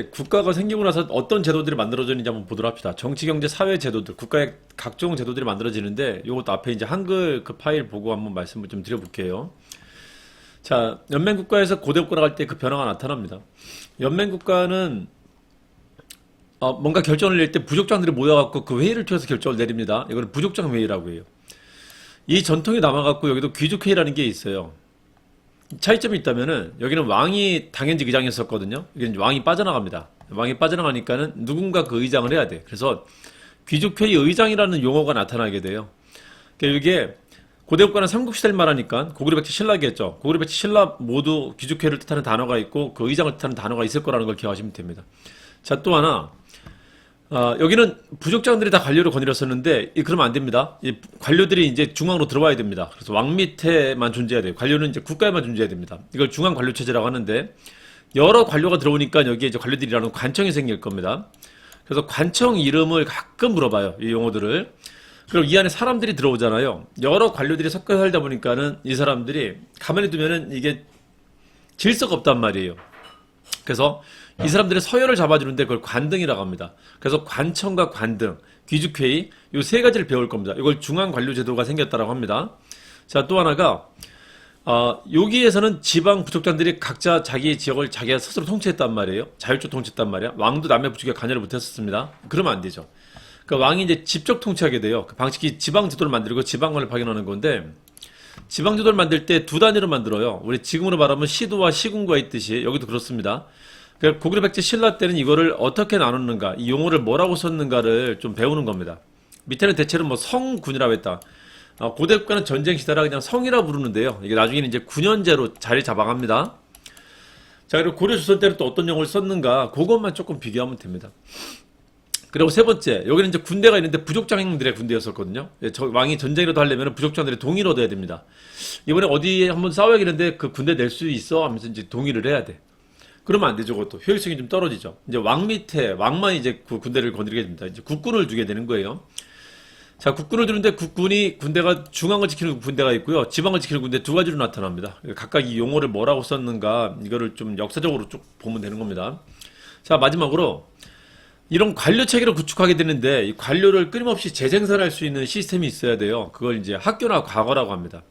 국가가 생기고 나서 어떤 제도들이 만들어졌는지 한번 보도록 합시다. 정치, 경제, 사회 제도들, 국가의 각종 제도들이 만들어지는데 이것도 앞에 이제 한글 그 파일 보고 한번 말씀을 좀 드려볼게요. 자, 연맹국가에서 고대국가로 갈 때 그 변화가 나타납니다. 연맹국가는 뭔가 결정을 낼 때 부족장들이 모여갖고 그 회의를 통해서 결정을 내립니다. 이거는 부족장 회의라고 해요. 이 전통이 남아갖고 여기도 귀족회의라는 게 있어요. 차이점이 있다면은 여기는 왕이 당연직 의장이었었거든요. 여기는 왕이 빠져나갑니다. 왕이 빠져나가니까는 누군가 그 의장을 해야 돼. 그래서 귀족회의 의장이라는 용어가 나타나게 돼요. 그러니까 이게 고대국가는 삼국시대를 말하니까 고구려 백제 신라겠죠. 고구려 백제 신라 모두 귀족회를 뜻하는 단어가 있고 그 의장을 뜻하는 단어가 있을 거라는 걸 기억하시면 됩니다. 자, 또 하나 여기는 부족장들이 다 관료를 거느렸었는데 그러면 안 됩니다. 이 관료들이 이제 중앙으로 들어와야 됩니다. 그래서 왕 밑에만 존재해야 돼요. 관료는 이제 국가에만 존재해야 됩니다. 이걸 중앙 관료 체제라고 하는데 여러 관료가 들어오니까 여기에 이제 관료들이라는 관청이 생길 겁니다. 그래서 관청 이름을 가끔 물어봐요. 이 용어들을. 그럼 이 안에 사람들이 들어오잖아요. 여러 관료들이 섞여 살다 보니까는 이 사람들이 가만히 두면은 이게 질서가 없단 말이에요. 그래서 이 사람들의 서열을 잡아주는데 그걸 관등이라고 합니다. 그래서 관청과 관등, 귀족회의 이 세 가지를 배울 겁니다. 이걸 중앙관료제도가 생겼다고 합니다. 자, 또 하나가 여기에서는 지방 부족장들이 각자 자기 지역을 자기가 스스로 통치했단 말이에요. 자율적 통치했단 말이야. 왕도 남의 부족에 관여를 못했었습니다. 그러면 안 되죠. 그러니까 왕이 이제 직접 통치하게 돼요. 그 방식이 지방제도를 만들고 지방관을 파견하는 건데 지방제도를 만들 때 두 단위로 만들어요. 우리 지금으로 말하면 시도와 시군과 있듯이 여기도 그렇습니다. 고구려 백제 신라 때는 이거를 어떻게 나눴는가, 이 용어를 뭐라고 썼는가를 좀 배우는 겁니다. 밑에는 대체로 뭐 성군이라고 했다. 고대 국가는 전쟁 시대라 그냥 성이라 부르는데요. 이게 나중에는 이제 군현제로 자리 잡아갑니다. 자, 그리고 고려 조선 때는 또 어떤 용어를 썼는가, 그것만 조금 비교하면 됩니다. 그리고 세 번째, 여기는 이제 군대가 있는데 부족장들의 군대였었거든요. 왕이 전쟁이라도 하려면 부족장들의 동의를 얻어야 됩니다. 이번에 어디에 한번 싸워야겠는데 그 군대 낼 수 있어? 하면서 이제 동의를 해야 돼. 그러면 안 되죠. 그것도 효율성이 좀 떨어지죠. 이제 왕 밑에 왕만 이제 그 군대를 거느리게 됩니다. 이제 국군을 두게 되는 거예요. 자, 국군을 두는데 군대가 중앙을 지키는 군대가 있고요. 지방을 지키는 군대 두 가지로 나타납니다. 각각 이 용어를 뭐라고 썼는가 이거를 좀 역사적으로 쭉 보면 되는 겁니다. 자, 마지막으로 이런 관료 체계를 구축하게 되는데 이 관료를 끊임없이 재생산할 수 있는 시스템이 있어야 돼요. 그걸 이제 학교나 과거라고 합니다.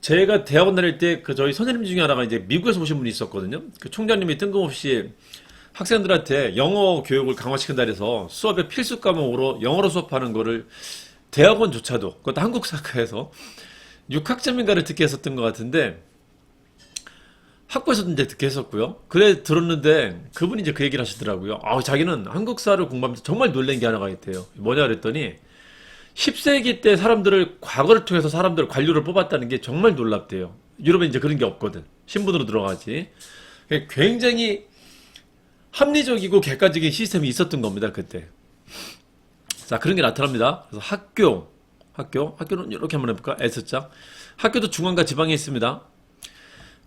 제가 대학원 다닐 때 저희 선생님 중에 하나가 이제 미국에서 오신 분이 있었거든요. 그 총장님이 뜬금없이 학생들한테 영어 교육을 강화시킨다 해서 수업의 필수 과목으로 영어로 수업하는 거를 대학원조차도, 그것도 한국사학과에서 6학점인가를 듣게 했었던 것 같은데 학교에서도 이제 듣게 했었고요. 그래 들었는데 그분이 이제 그 얘기를 하시더라고요. 자기는 한국사를 공부하면서 정말 놀란 게 하나가 있대요. 뭐냐 그랬더니 10세기 때 과거를 통해서 관료를 뽑았다는 게 정말 놀랍대요. 유럽에 이제 그런 게 없거든. 신분으로 들어가지. 굉장히 합리적이고 객관적인 시스템이 있었던 겁니다, 그때. 자, 그런 게 나타납니다. 그래서 학교는 이렇게 한번 해볼까? S자. 학교도 중앙과 지방에 있습니다.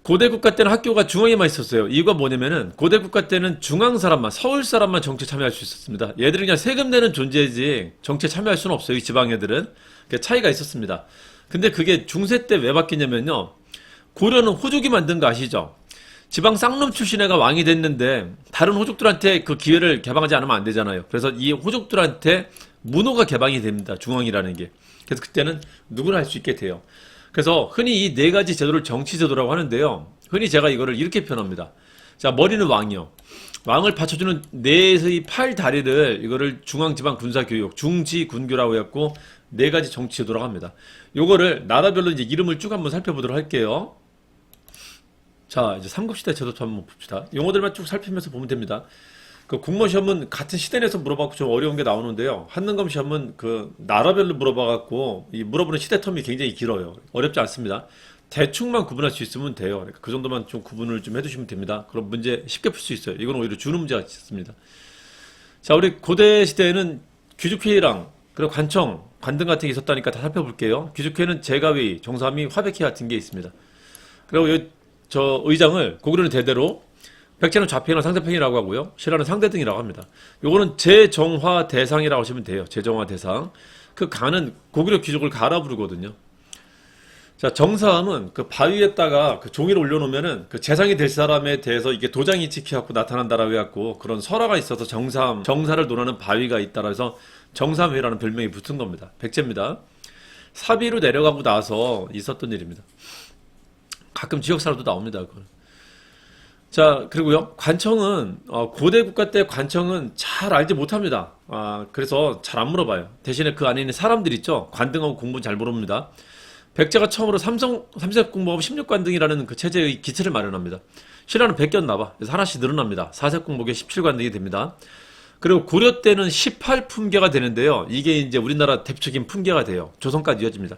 고대 국가 때는 학교가 중앙에만 있었어요. 이유가 뭐냐면은 고대 국가 때는 중앙 사람만, 서울 사람만 정치에 참여할 수 있었습니다. 얘들은 그냥 세금 내는 존재지 정치에 참여할 수는 없어요. 이 지방 애들은. 차이가 있었습니다. 근데 그게 중세 때 왜 바뀌냐면요. 고려는 호족이 만든 거 아시죠? 지방 쌍놈 출신 애가 왕이 됐는데 다른 호족들한테 그 기회를 개방하지 않으면 안 되잖아요. 그래서 이 호족들한테 문호가 개방이 됩니다. 중앙이라는 게. 그래서 그때는 누구나 할 수 있게 돼요. 그래서 흔히 이 네 가지 제도를 정치제도라고 하는데요. 흔히 제가 이거를 이렇게 표현합니다. 자, 머리는 왕이요. 왕을 받쳐주는 네 팔 다리를 이거를 중앙지방군사교육, 중지군교라고 했고 네 가지 정치제도라고 합니다. 요거를 나라별로 이제 이름을 쭉 한번 살펴보도록 할게요. 자, 이제 삼국시대 제도도 한번 봅시다. 용어들만 쭉 살피면서 보면 됩니다. 국문 시험은 같은 시대 내에서 물어봤고 좀 어려운 게 나오는데요. 한능검 시험은 나라별로 물어봐갖고 이 물어보는 시대 텀이 굉장히 길어요. 어렵지 않습니다. 대충만 구분할 수 있으면 돼요. 그러니까 그 정도만 좀 구분을 좀 해두시면 됩니다. 그럼 문제 쉽게 풀 수 있어요. 이건 오히려 주는 문제가 있습니다. 자, 우리 고대 시대에는 귀족회의랑 그리고 관청, 관등 같은 게 있었다니까 다 살펴볼게요. 귀족회의는 제가위, 정사위, 화백회 같은 게 있습니다. 그리고 저 의장을 고구려는 대대로, 백제는 좌평이나 상대평이라고 하고요. 신라는 상대등이라고 합니다. 요거는 제정화 대상이라고 하시면 돼요. 제정화 대상. 그 가는 고구려 귀족을 가라 부르거든요. 자, 정사함은 그 바위에다가 그 종이를 올려놓으면은 그 재상이 될 사람에 대해서 이게 도장이 찍혀갖고 나타난다라고 해갖고 그런 설화가 있어서 정사함, 정사를 논하는 바위가 있다라 해서 정사함회라는 별명이 붙은 겁니다. 백제입니다. 사비로 내려가고 나서 있었던 일입니다. 가끔 지역사람도 나옵니다. 그건. 자, 그리고요, 관청은, 고대 국가 때 관청은 잘 알지 못합니다. 그래서 잘 안 물어봐요. 대신에 그 안에 있는 사람들 있죠? 관등하고 공부 잘 물어봅니다. 백제가 처음으로 삼색공부하고 십육관등이라는 그 체제의 기틀을 마련합니다. 신라는 베꼈나봐. 그래서 하나씩 늘어납니다. 사색공복에 17관등이 됩니다. 그리고 고려 때는 18품계가 되는데요. 이게 이제 우리나라 대표적인 품계가 돼요. 조선까지 이어집니다.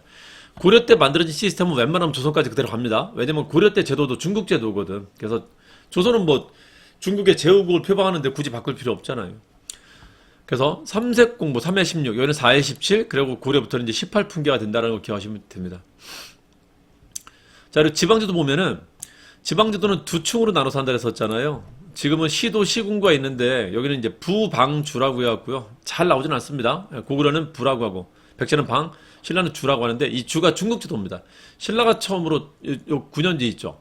고려 때 만들어진 시스템은 웬만하면 조선까지 그대로 갑니다. 왜냐면 고려 때 제도도 중국 제도거든. 그래서 조선은 뭐 중국의 제후국을 표방하는데 굳이 바꿀 필요 없잖아요. 그래서 삼색공부 3회 16, 여기는 4회 17, 그리고 고려부터는 이제 18품계가 된다는 걸 기억하시면 됩니다. 자, 그리고 지방제도 보면은 지방제도는 두 층으로 나눠서 한다 했었잖아요. 지금은 시도, 시군구가 있는데 여기는 이제 부방주라고 해갖고요. 잘 나오진 않습니다. 고구려는 부라고 하고 백제는 방, 신라는 주라고 하는데 이 주가 중국제도입니다. 신라가 처음으로 요 9년제 있죠.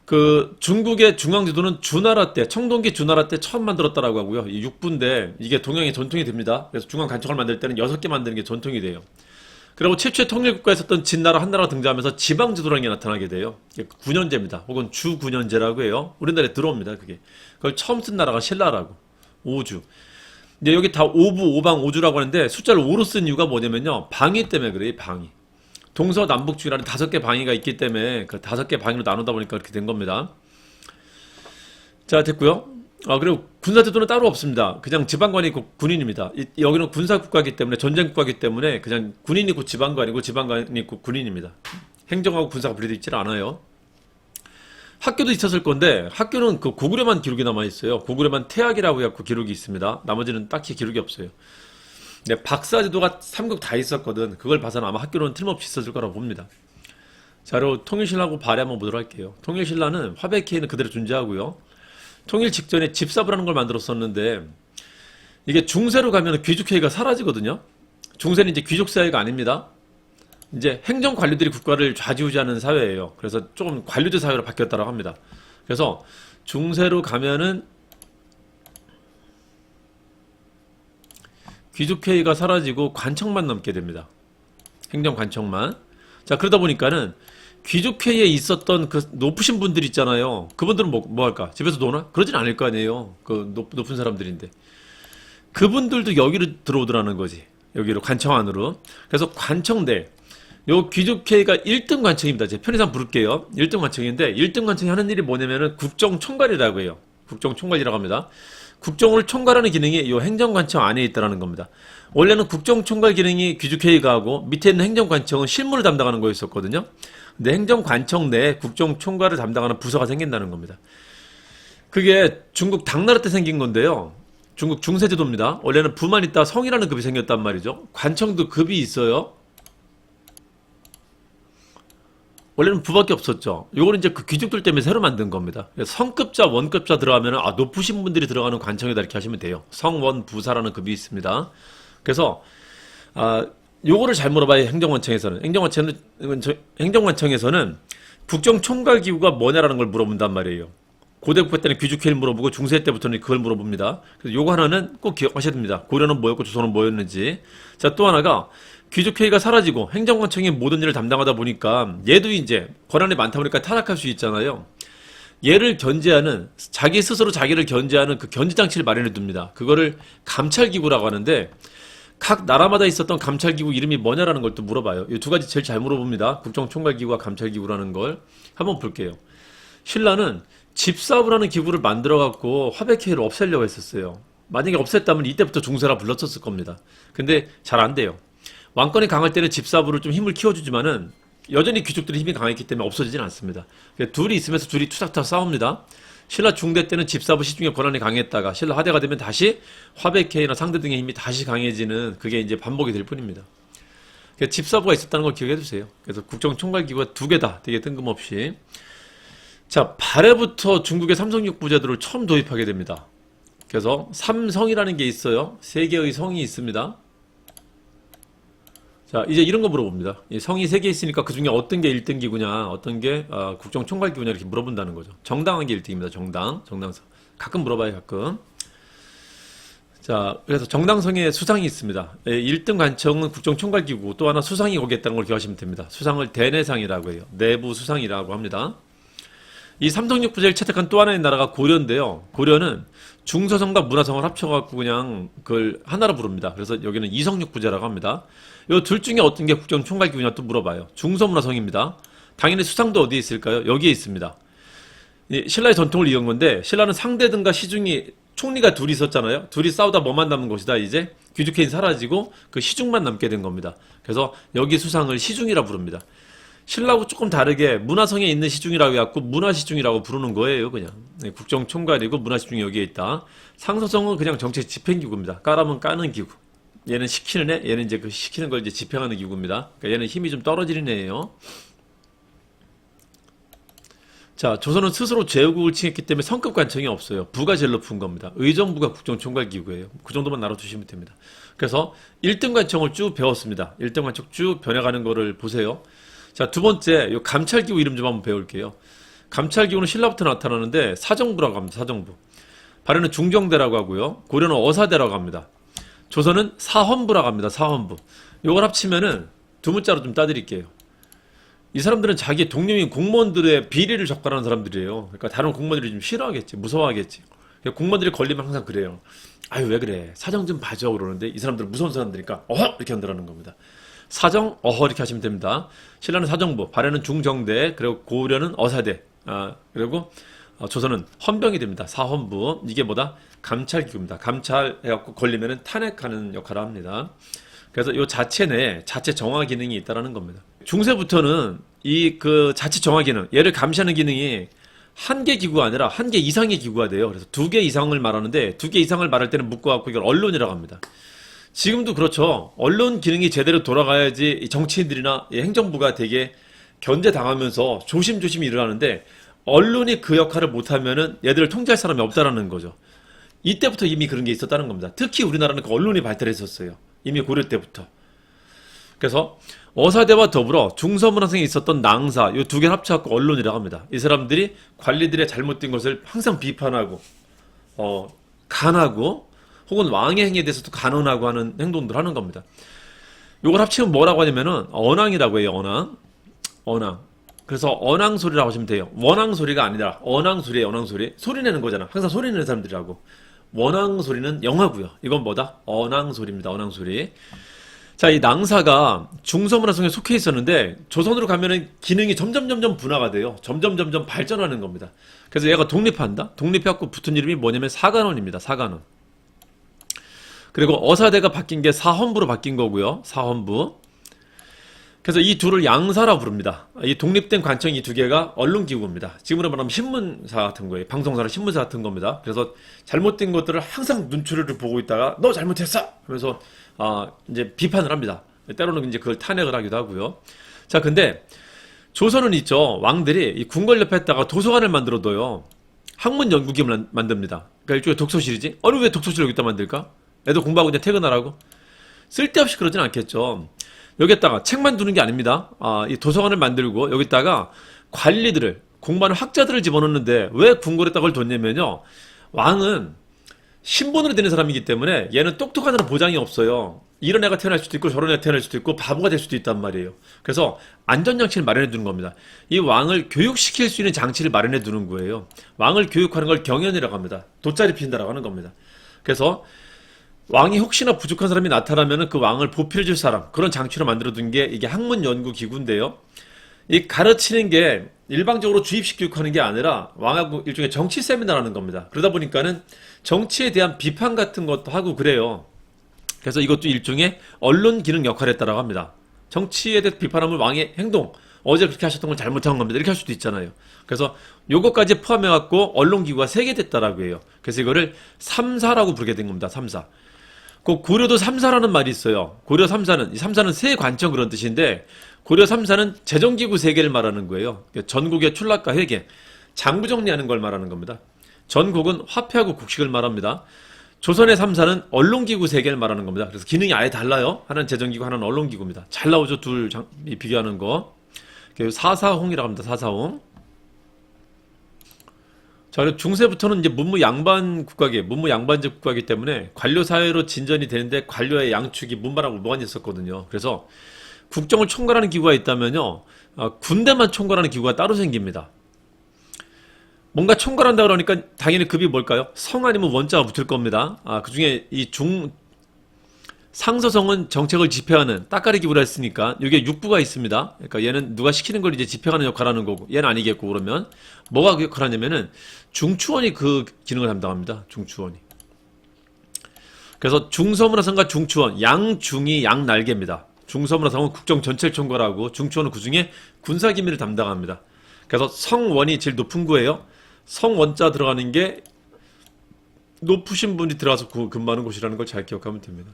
그 중국의 중앙제도는 주나라 때, 청동기 주나라 때 처음 만들었다라고 하고요. 이 6부인데 이게 동양의 전통이 됩니다. 그래서 중앙관청을 만들 때는 6개 만드는 게 전통이 돼요. 그리고 최초의 통일국가에 있었던 진나라, 한나라가 등장하면서 지방제도라는 게 나타나게 돼요. 이게 9년제입니다. 혹은 주 9년제라고 해요. 우리나라에 들어옵니다. 그게. 그걸 처음 쓴 나라가 신라라고. 5주. 근데 여기 다 5부, 5방, 5주라고 하는데 숫자를 5로 쓴 이유가 뭐냐면요. 방위 때문에 그래요. 방위. 동서남북주라는 5개 방위가 있기 때문에 그 5개 방위로 나누다 보니까 그렇게 된 겁니다. 자, 됐고요. 그리고 군사제도는 따로 없습니다. 그냥 지방관이 있고 군인입니다. 여기는 군사국가이기 때문에 전쟁국가이기 때문에 그냥 군인이 있고 지방관이고 지방관이 있고 군인입니다. 행정하고 군사가 분리되어 있질 않아요. 학교도 있었을 건데 학교는 그 고구려만 기록이 남아있어요. 고구려만 태학이라고 해갖고 기록이 있습니다. 나머지는 딱히 기록이 없어요. 네, 박사제도가 3국 다 있었거든. 그걸 봐서는 아마 학교는 틀림없이 있었을 거라고 봅니다. 자, 그리고 통일신라하고 발해 한번 보도록 할게요. 통일신라는 화백회의는 그대로 존재하고요. 통일 직전에 집사부라는 걸 만들었었는데 이게 중세로 가면 귀족회의가 사라지거든요. 중세는 이제 귀족사회가 아닙니다. 이제 행정 관료들이 국가를 좌지우지하는 사회예요. 그래서 조금 관료제 사회로 바뀌었다고 합니다. 그래서 중세로 가면은 귀족회의가 사라지고 관청만 남게 됩니다. 행정관청만. 자, 그러다 보니까는 귀족회의에 있었던 그 높으신 분들 있잖아요. 그분들은 뭐 할까? 집에서 노나? 그러진 않을 거 아니에요. 그 높은 사람들인데. 그분들도 여기로 들어오더라는 거지. 여기로 관청 안으로. 그래서 관청대. 요 귀족회의가 1등 관청입니다. 제 편의상 부를게요. 1등 관청인데 1등 관청이 하는 일이 뭐냐면은 국정총괄이라고 해요. 국정총괄이라고 합니다. 국정을 총괄하는 기능이 이 행정관청 안에 있다는 겁니다. 원래는 국정총괄 기능이 귀족회의가 하고 밑에 있는 행정관청은 실무를 담당하는 거였었거든요. 근데 행정관청 내에 국정총괄을 담당하는 부서가 생긴다는 겁니다. 그게 중국 당나라 때 생긴 건데요. 중국 중세제도입니다. 원래는 부만 있다 성이라는 급이 생겼단 말이죠. 관청도 급이 있어요. 원래는 부밖에 없었죠. 요거는 이제 그 귀족들 때문에 새로 만든 겁니다. 성급자, 원급자 들어가면 높으신 분들이 들어가는 관청이다 이렇게 하시면 돼요. 성, 원, 부사라는 급이 있습니다. 그래서 요거를 잘 물어봐야 행정관청에서는 행정관청에서는 국정총괄기구가 뭐냐라는 걸 물어본단 말이에요. 고대 국가 때는 귀족회의를 물어보고 중세 때부터는 그걸 물어봅니다. 그래서 요거 하나는 꼭 기억하셔야 됩니다. 고려는 뭐였고 조선은 뭐였는지. 자, 또 하나가 귀족회의가 사라지고 행정관청이 모든 일을 담당하다 보니까 얘도 이제 권한이 많다 보니까 타락할 수 있잖아요. 얘를 견제하는 자기 스스로 자기를 견제하는 그 견제장치를 마련해 둡니다. 그거를 감찰기구라고 하는데 각 나라마다 있었던 감찰기구 이름이 뭐냐라는 걸 또 물어봐요. 이 두 가지 제일 잘 물어봅니다. 국정총괄기구와 감찰기구라는 걸 한번 볼게요. 신라는 집사부라는 기구를 만들어갖고 화백회의를 없애려고 했었어요. 만약에 없앴다면 이때부터 중세라 불렀었을 겁니다. 근데 잘 안 돼요. 왕권이 강할 때는 집사부를 좀 힘을 키워주지만은 여전히 귀족들이 힘이 강했기 때문에 없어지진 않습니다. 둘이 있으면서 둘이 투닥투닥 싸웁니다. 신라 중대 때는 집사부 시중에 권한이 강했다가 신라 하대가 되면 다시 화백회의나 상대 등의 힘이 다시 강해지는 그게 이제 반복이 될 뿐입니다. 집사부가 있었다는 걸 기억해 두세요. 그래서 국정총괄기구가 두 개다. 되게 뜬금없이. 자, 발해부터 중국의 삼성육부제도를 처음 도입하게 됩니다. 그래서 삼성이라는 게 있어요. 세 개의 성이 있습니다. 자, 이제 이런 거 물어봅니다. 이 성이 3개 있으니까 그 중에 어떤 게 1등 기구냐, 어떤 게 국정총괄 기구냐 이렇게 물어본다는 거죠. 정당한 게 1등입니다. 정당성. 가끔 물어봐요, 가끔. 자, 그래서 정당성에 수상이 있습니다. 1등 관청은 국정총괄 기구, 또 하나 수상이 거기에 있다는 걸 기억하시면 됩니다. 수상을 대내상이라고 해요. 내부 수상이라고 합니다. 이 삼성육부제를 채택한 또 하나의 나라가 고려인데요. 고려는 중서성과 문화성을 합쳐갖고 그냥 그걸 하나로 부릅니다. 그래서 여기는 이성육부제라고 합니다. 이 둘 중에 어떤 게 국정총괄기구냐 또 물어봐요. 중서문화성입니다. 당연히 수상도 어디에 있을까요? 여기에 있습니다. 신라의 전통을 이은 건데, 신라는 상대등과 시중이 총리가 둘이 있었잖아요. 둘이 싸우다 뭐만 남은 것이다. 이제 귀족회인 사라지고 그 시중만 남게 된 겁니다. 그래서 여기 수상을 시중이라 부릅니다. 신라하고 조금 다르게 문화성에 있는 시중이라고 해갖고 문화시중이라고 부르는 거예요. 그냥 국정총괄이고 문화시중이 여기에 있다. 상서성은 그냥 정책 집행기구입니다. 까라면 까는 기구. 얘는 시키는 애, 얘는 이제 그 시키는 걸 이제 집행하는 기구입니다. 그러니까 얘는 힘이 좀 떨어지는 애예요. 자, 조선은 스스로 제후국을 칭했기 때문에 성급 관청이 없어요. 부가 제일 높은 겁니다. 의정부가 국정총괄 기구예요. 그 정도만 알아두시면 됩니다. 그래서 1등 관청을 쭉 배웠습니다. 1등 관청 쭉 변해가는 거를 보세요. 자, 두 번째, 요 감찰기구 이름 좀 한번 배울게요. 감찰기구는 신라부터 나타나는데 사정부라고 합니다. 사정부. 발해는 중정대라고 하고요. 고려는 어사대라고 합니다. 조선은 사헌부라고 합니다. 사헌부. 요걸 합치면은 두 문자로 좀 따드릴게요. 이 사람들은 자기 동료인 공무원들의 비리를 적발하는 사람들이에요. 그러니까 다른 공무원들이 좀 싫어하겠지, 무서워하겠지. 공무원들이 걸리면 항상 그래요. 아유, 왜 그래? 사정 좀 봐줘. 그러는데 이 사람들은 무서운 사람들이니까 어허! 이렇게 한다는 겁니다. 사정, 어허 이렇게 하시면 됩니다. 신라는 사정부, 발해는 중정대, 그리고 고려는 어사대, 그리고 조선은 헌병이 됩니다. 사헌부. 이게 뭐다? 감찰기구입니다. 감찰해갖고 걸리면은 탄핵하는 역할을 합니다. 그래서 이 자체 내에 자체 정화 기능이 있다라는 겁니다. 중세부터는 이 그 자체 정화 기능, 얘를 감시하는 기능이 한 개 기구가 아니라 한 개 이상의 기구가 돼요. 그래서 2개 이상을 말하는데 2개 이상을 말할 때는 묶어갖고 이걸 언론이라고 합니다. 지금도 그렇죠. 언론 기능이 제대로 돌아가야지 이 정치인들이나 이 행정부가 되게 견제당하면서 조심조심 일어나는데 언론이 그 역할을 못하면은 얘들을 통제할 사람이 없다라는 거죠. 이때부터 이미 그런 게 있었다는 겁니다. 특히 우리나라는 그 언론이 발달했었어요. 이미 고려 때부터. 그래서 어사대와 더불어 중서문화성에 있었던 낭사, 이 두 개를 합쳐갖고 언론이라고 합니다. 이 사람들이 관리들의 잘못된 것을 항상 비판하고, 간하고, 혹은 왕의 행위에 대해서도 간언하고 하는 행동들을 하는 겁니다. 이걸 합치면 뭐라고 하냐면은 언왕이라고 해요. 언왕. 그래서 언왕소리라고 하시면 돼요. 원왕소리가 아니라 언왕소리예요. 언왕소리. 소리 내는 거잖아. 항상 소리 내는 사람들이라고. 원왕소리는 영하고요. 이건 뭐다? 언왕소리입니다. 언왕소리. 자, 이 낭사가 중서문화성에 속해 있었는데 조선으로 가면은 기능이 점점 분화가 돼요. 점점 발전하는 겁니다. 그래서 얘가 독립한다. 독립해갖고 붙은 이름이 뭐냐면 사간원입니다. 사간원. 그리고 어사대가 바뀐 게 사헌부로 바뀐 거고요. 사헌부. 그래서 이 둘을 양사라 부릅니다. 이 독립된 관청이 이 두 개가 언론기구입니다. 지금으로 말하면 신문사 같은 거예요. 방송사나 신문사 같은 겁니다. 그래서 잘못된 것들을 항상 눈초리를 보고 있다가 너 잘못했어! 하면서 이제 비판을 합니다. 때로는 이제 그걸 탄핵을 하기도 하고요. 자, 근데 조선은 있죠. 왕들이 이 궁궐 옆에다가 도서관을 만들어둬요. 학문 연구기를 만듭니다. 그러니까 일종의 독서실이지. 어느 왜 독서실을 여기다 만들까? 애들 공부하고 그냥 퇴근하라고? 쓸데없이 그러진 않겠죠. 여기다가 책만 두는 게 아닙니다. 이 도서관을 만들고 여기다가 관리들을, 공부하는 학자들을 집어넣는데 왜 궁궐에다가 그걸 뒀냐면요. 왕은 신분으로 되는 사람이기 때문에 얘는 똑똑한 사람 보장이 없어요. 이런 애가 태어날 수도 있고 저런 애가 태어날 수도 있고 바보가 될 수도 있단 말이에요. 그래서 안전장치를 마련해 두는 겁니다. 이 왕을 교육시킬 수 있는 장치를 마련해 두는 거예요. 왕을 교육하는 걸 경연이라고 합니다. 돗자리 핀다라고 하는 겁니다. 그래서 왕이 혹시나 부족한 사람이 나타나면 그 왕을 보필해 줄 사람, 그런 장치로 만들어둔 게 이게 학문연구기구인데요. 이 가르치는 게 일방적으로 주입식 교육하는 게 아니라 왕하고 일종의 정치 세미나라는 겁니다. 그러다 보니까는 정치에 대한 비판 같은 것도 하고 그래요. 그래서 이것도 일종의 언론 기능 역할을 했다라고 합니다. 정치에 대해 비판하면 왕의 행동, 어제 그렇게 하셨던 건 잘못한 겁니다. 이렇게 할 수도 있잖아요. 그래서 요것까지 포함해갖고 언론기구가 3개 됐다라고 해요. 그래서 이거를 3사라고 부르게 된 겁니다. 3사. 그 고려도 3사라는 말이 있어요. 고려 3사는, 이 3사는 세 관청 그런 뜻인데, 고려 3사는 재정기구 3개를 말하는 거예요. 전국의 출납과 회계, 장부 정리하는 걸 말하는 겁니다. 전국은 화폐하고 국식을 말합니다. 조선의 3사는 언론기구 3개를 말하는 겁니다. 그래서 기능이 아예 달라요. 하나는 재정기구, 하나는 언론기구입니다. 잘 나오죠, 비교하는 거. 사사홍이라고 합니다. 사사홍. 자, 그리고 중세부터는 이제 문무양반 국가기, 문무양반제 국가이기 때문에 관료 사회로 진전이 되는데 관료의 양축이 문반하고 무관이 있었거든요. 그래서 국정을 총괄하는 기구가 있다면요, 군대만 총괄하는 기구가 따로 생깁니다. 뭔가 총괄한다 그러니까 당연히 급이 뭘까요? 성 아니면 원자가 붙을 겁니다. 그 중에 상서성은 정책을 집행하는 따까리 기구라 했으니까 이게 육부가 있습니다. 그러니까 얘는 누가 시키는 걸 이제 집행하는 역할을 하는 거고, 얘는 아니겠고, 그러면 뭐가 그 역할을 하냐면은 중추원이 그 기능을 담당합니다. 중추원이. 그래서 중서문화성과 중추원, 양중이 양날개입니다. 중서문화성은 국정 전체를 총괄하고 중추원은 그 중에 군사기밀을 담당합니다. 그래서 성원이 제일 높은 거예요. 성원자 들어가는 게 높으신 분이 들어가서 근무하는 곳이라는 걸 잘 기억하면 됩니다.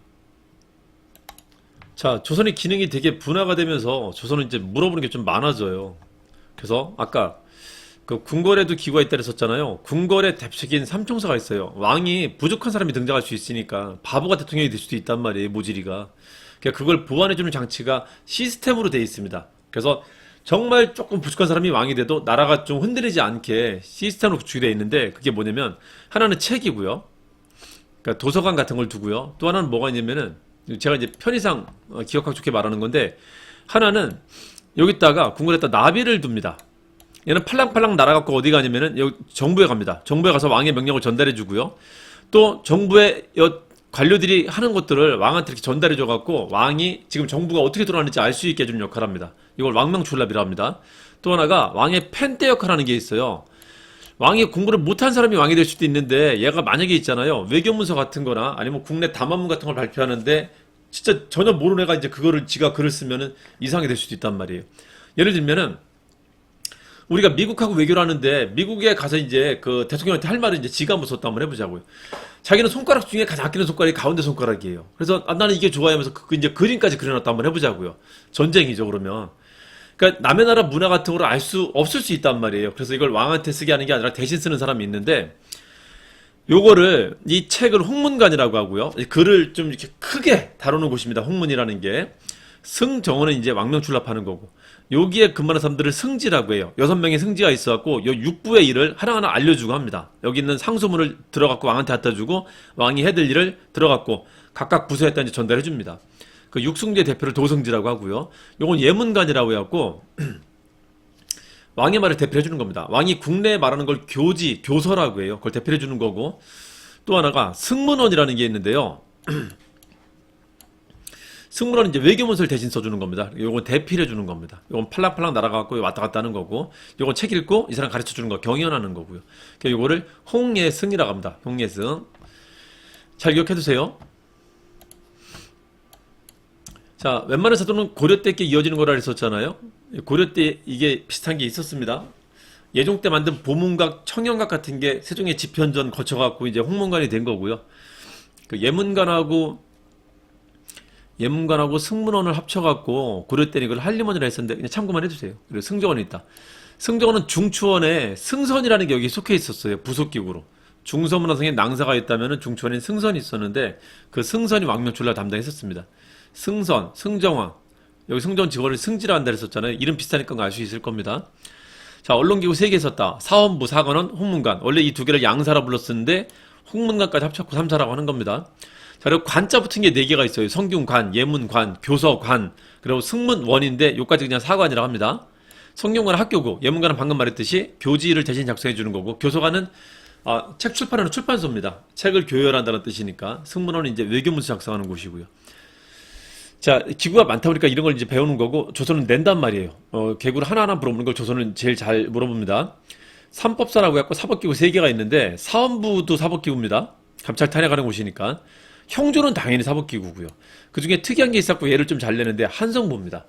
자, 조선의 기능이 되게 분화가 되면서 조선은 이제 물어보는 게 좀 많아져요. 그래서 아까 그 궁궐에도 기구가 있다 그랬었잖아요. 궁궐에 대표적인 삼총사가 있어요. 왕이 부족한 사람이 등장할 수 있으니까 바보가 대통령이 될 수도 있단 말이에요. 모질이가. 그러니까 그걸 보완해주는 장치가 시스템으로 되어 있습니다. 그래서 정말 조금 부족한 사람이 왕이 돼도 나라가 좀 흔들리지 않게 시스템으로 구축이 되어 있는데, 그게 뭐냐면 하나는 책이고요. 그러니까 도서관 같은 걸 두고요. 또 하나는 뭐가 있냐면은 제가 이제 편의상 기억하기 좋게 말하는 건데, 하나는 여기다가 궁궐에다 나비를 둡니다. 얘는 팔랑팔랑 날아갖고 어디 가냐면은 여기 정부에 갑니다. 정부에 가서 왕의 명령을 전달해 주고요. 또 정부의 관료들이 하는 것들을 왕한테 이렇게 전달해 줘갖고 왕이 지금 정부가 어떻게 돌아가는지 알 수 있게 해주는 역할을 합니다. 이걸 왕명출납이라고 합니다. 또 하나가 왕의 펜대 역할을 하는 게 있어요. 왕이 공부를 못한 사람이 왕이 될 수도 있는데, 얘가 만약에 있잖아요, 외교문서 같은 거나 아니면 국내 담화문 같은 걸 발표하는데 진짜 전혀 모르는 애가 이제 그거를 지가 글을 쓰면은 이상하게 될 수도 있단 말이에요. 예를 들면은 우리가 미국하고 외교를 하는데, 미국에 가서 이제 그 대통령한테 할 말은 이제 지가 무섭다 한번 해보자고요. 자기는 손가락 중에 가장 아끼는 손가락이 가운데 손가락이에요. 그래서 나는 이게 좋아하면서 이제 그림까지 그려놨다 한번 해보자고요. 전쟁이죠, 그러면. 그러니까 남의 나라 문화 같은 걸 알 수 없을 수 있단 말이에요. 그래서 이걸 왕한테 쓰게 하는 게 아니라 대신 쓰는 사람이 있는데, 요거를, 이 책을 홍문관이라고 하고요. 글을 좀 이렇게 크게 다루는 곳입니다. 홍문이라는 게. 승정원은 이제 왕명출납하는 거고, 여기에 근무하는 사람들을 승지라고 해요. 6명의 승지가 있어갖고 요 육부의 일을 하나하나 알려주고 합니다. 여기 있는 상소문을 들어갖고 왕한테 갖다 주고, 왕이 해될 일을 들어갖고 각각 부서에다 이제 전달해 줍니다. 그 육승제 대표를 도승지라고 하고요. 요건 예문관이라고 해갖고 왕의 말을 대표해 주는 겁니다. 왕이 국내에 말하는 걸 교서라고 해요. 그걸 대표해 주는 거고, 또 하나가 승문원이라는 게 있는데요. 승문원은 이제 외교문서를 대신 써주는 겁니다. 요건 대필해 주는 겁니다. 요건 팔랑팔랑 날아가고 왔다 갔다 하는 거고, 요건 책 읽고 이 사람 가르쳐 주는 거 경연하는 거고요. 그러니까 요거를 홍예승이라고 합니다. 홍예승. 잘 기억해 두세요. 자, 웬만한 사도는 고려 때께 이어지는 거라 했었잖아요. 고려 때 이게 비슷한 게 있었습니다. 예종 때 만든 보문각, 청영각 같은 게 세종의 집현전 거쳐갖고 이제 홍문관이 된 거고요. 그 예문관하고 승문원을 합쳐갖고 고려 때는 이걸 한림원이라 했었는데 그냥 참고만 해주세요. 그리고 승정원이 있다. 승정원은 중추원에 승선이라는 게 여기 속해 있었어요. 부속기구로. 중서문화성에 낭사가 있다면 중추원에 승선이 있었는데, 그 승선이 왕명출납 담당했었습니다. 승선, 승정원, 여기 승정원 직원을 승지라 한다 했었잖아요. 이름 비슷하니까 알 수 있을 겁니다. 자, 언론기구 3개 있었다. 사헌부, 사관원, 홍문관. 원래 이 두 개를 양사라 불렀었는데 홍문관까지 합쳤고 3사라고 하는 겁니다. 자, 그리고 관자 붙은 게 4개가 있어요. 성균관, 예문관, 교서관, 그리고 승문원인데 요까지 그냥 사관이라고 합니다. 성균관은 학교고, 예문관은 방금 말했듯이 교지를 대신 작성해 주는 거고, 교서관은 책 출판하는 출판소입니다. 책을 교열한다는 뜻이니까. 승문원은 이제 외교문서 작성하는 곳이고요. 자, 기구가 많다 보니까 이런 걸 이제 배우는 거고, 조선은 낸단 말이에요. 개구를 하나하나 물어보는 걸 조선은 제일 잘 물어봅니다. 삼법사라고 해갖고 사법기구 3개가 있는데, 사헌부도 사법기구입니다. 감찰 탄핵하는 곳이니까. 형조는 당연히 사법기구고요. 그 중에 특이한 게 있었고 얘를 좀 잘 내는데 한성부입니다.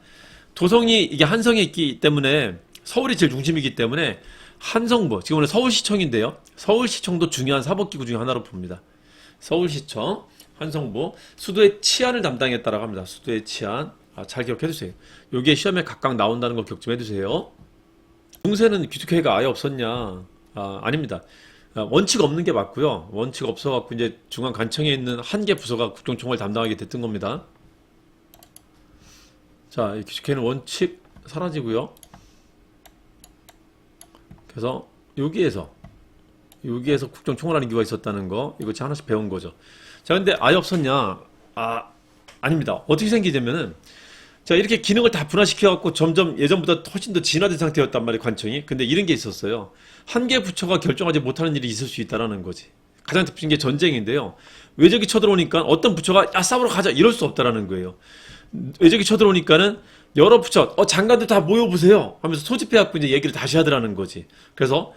도성이 이게 한성에 있기 때문에, 서울이 제일 중심이기 때문에 한성부, 지금은 서울시청인데요. 서울시청도 중요한 사법기구 중에 하나로 봅니다. 서울시청, 한성부, 수도의 치안을 담당했다라고 합니다. 수도의 치안. 잘 기억해두세요. 요게 시험에 각각 나온다는 거 기억 좀 해두세요. 중세는 귀족회의가 아예 없었냐? 아닙니다. 원칙 없는 게 맞고요. 원칙 없어갖고 이제 중앙관청에 있는 한 개 부서가 국정총괄 담당하게 됐던 겁니다. 자, 이 규칙회의는 원칙 사라지고요. 그래서 여기에서 국정총괄하는 기구가 있었다는 거, 이거 제가 하나씩 배운 거죠. 자, 근데 아예 없었냐? 아닙니다. 어떻게 생기냐면은, 자, 이렇게 기능을 다 분화시켜갖고 점점 예전보다 훨씬 더 진화된 상태였단 말이에요, 관청이. 근데 이런 게 있었어요. 한 개 부처가 결정하지 못하는 일이 있을 수 있다라는 거지. 가장 대표적인 게 전쟁인데요. 외적이 쳐들어오니까 어떤 부처가, 야, 싸우러 가자! 이럴 수 없다라는 거예요. 외적이 쳐들어오니까는 여러 부처, 장관들 다 모여보세요! 하면서 소집해갖고 이제 얘기를 다시 하더라는 거지. 그래서,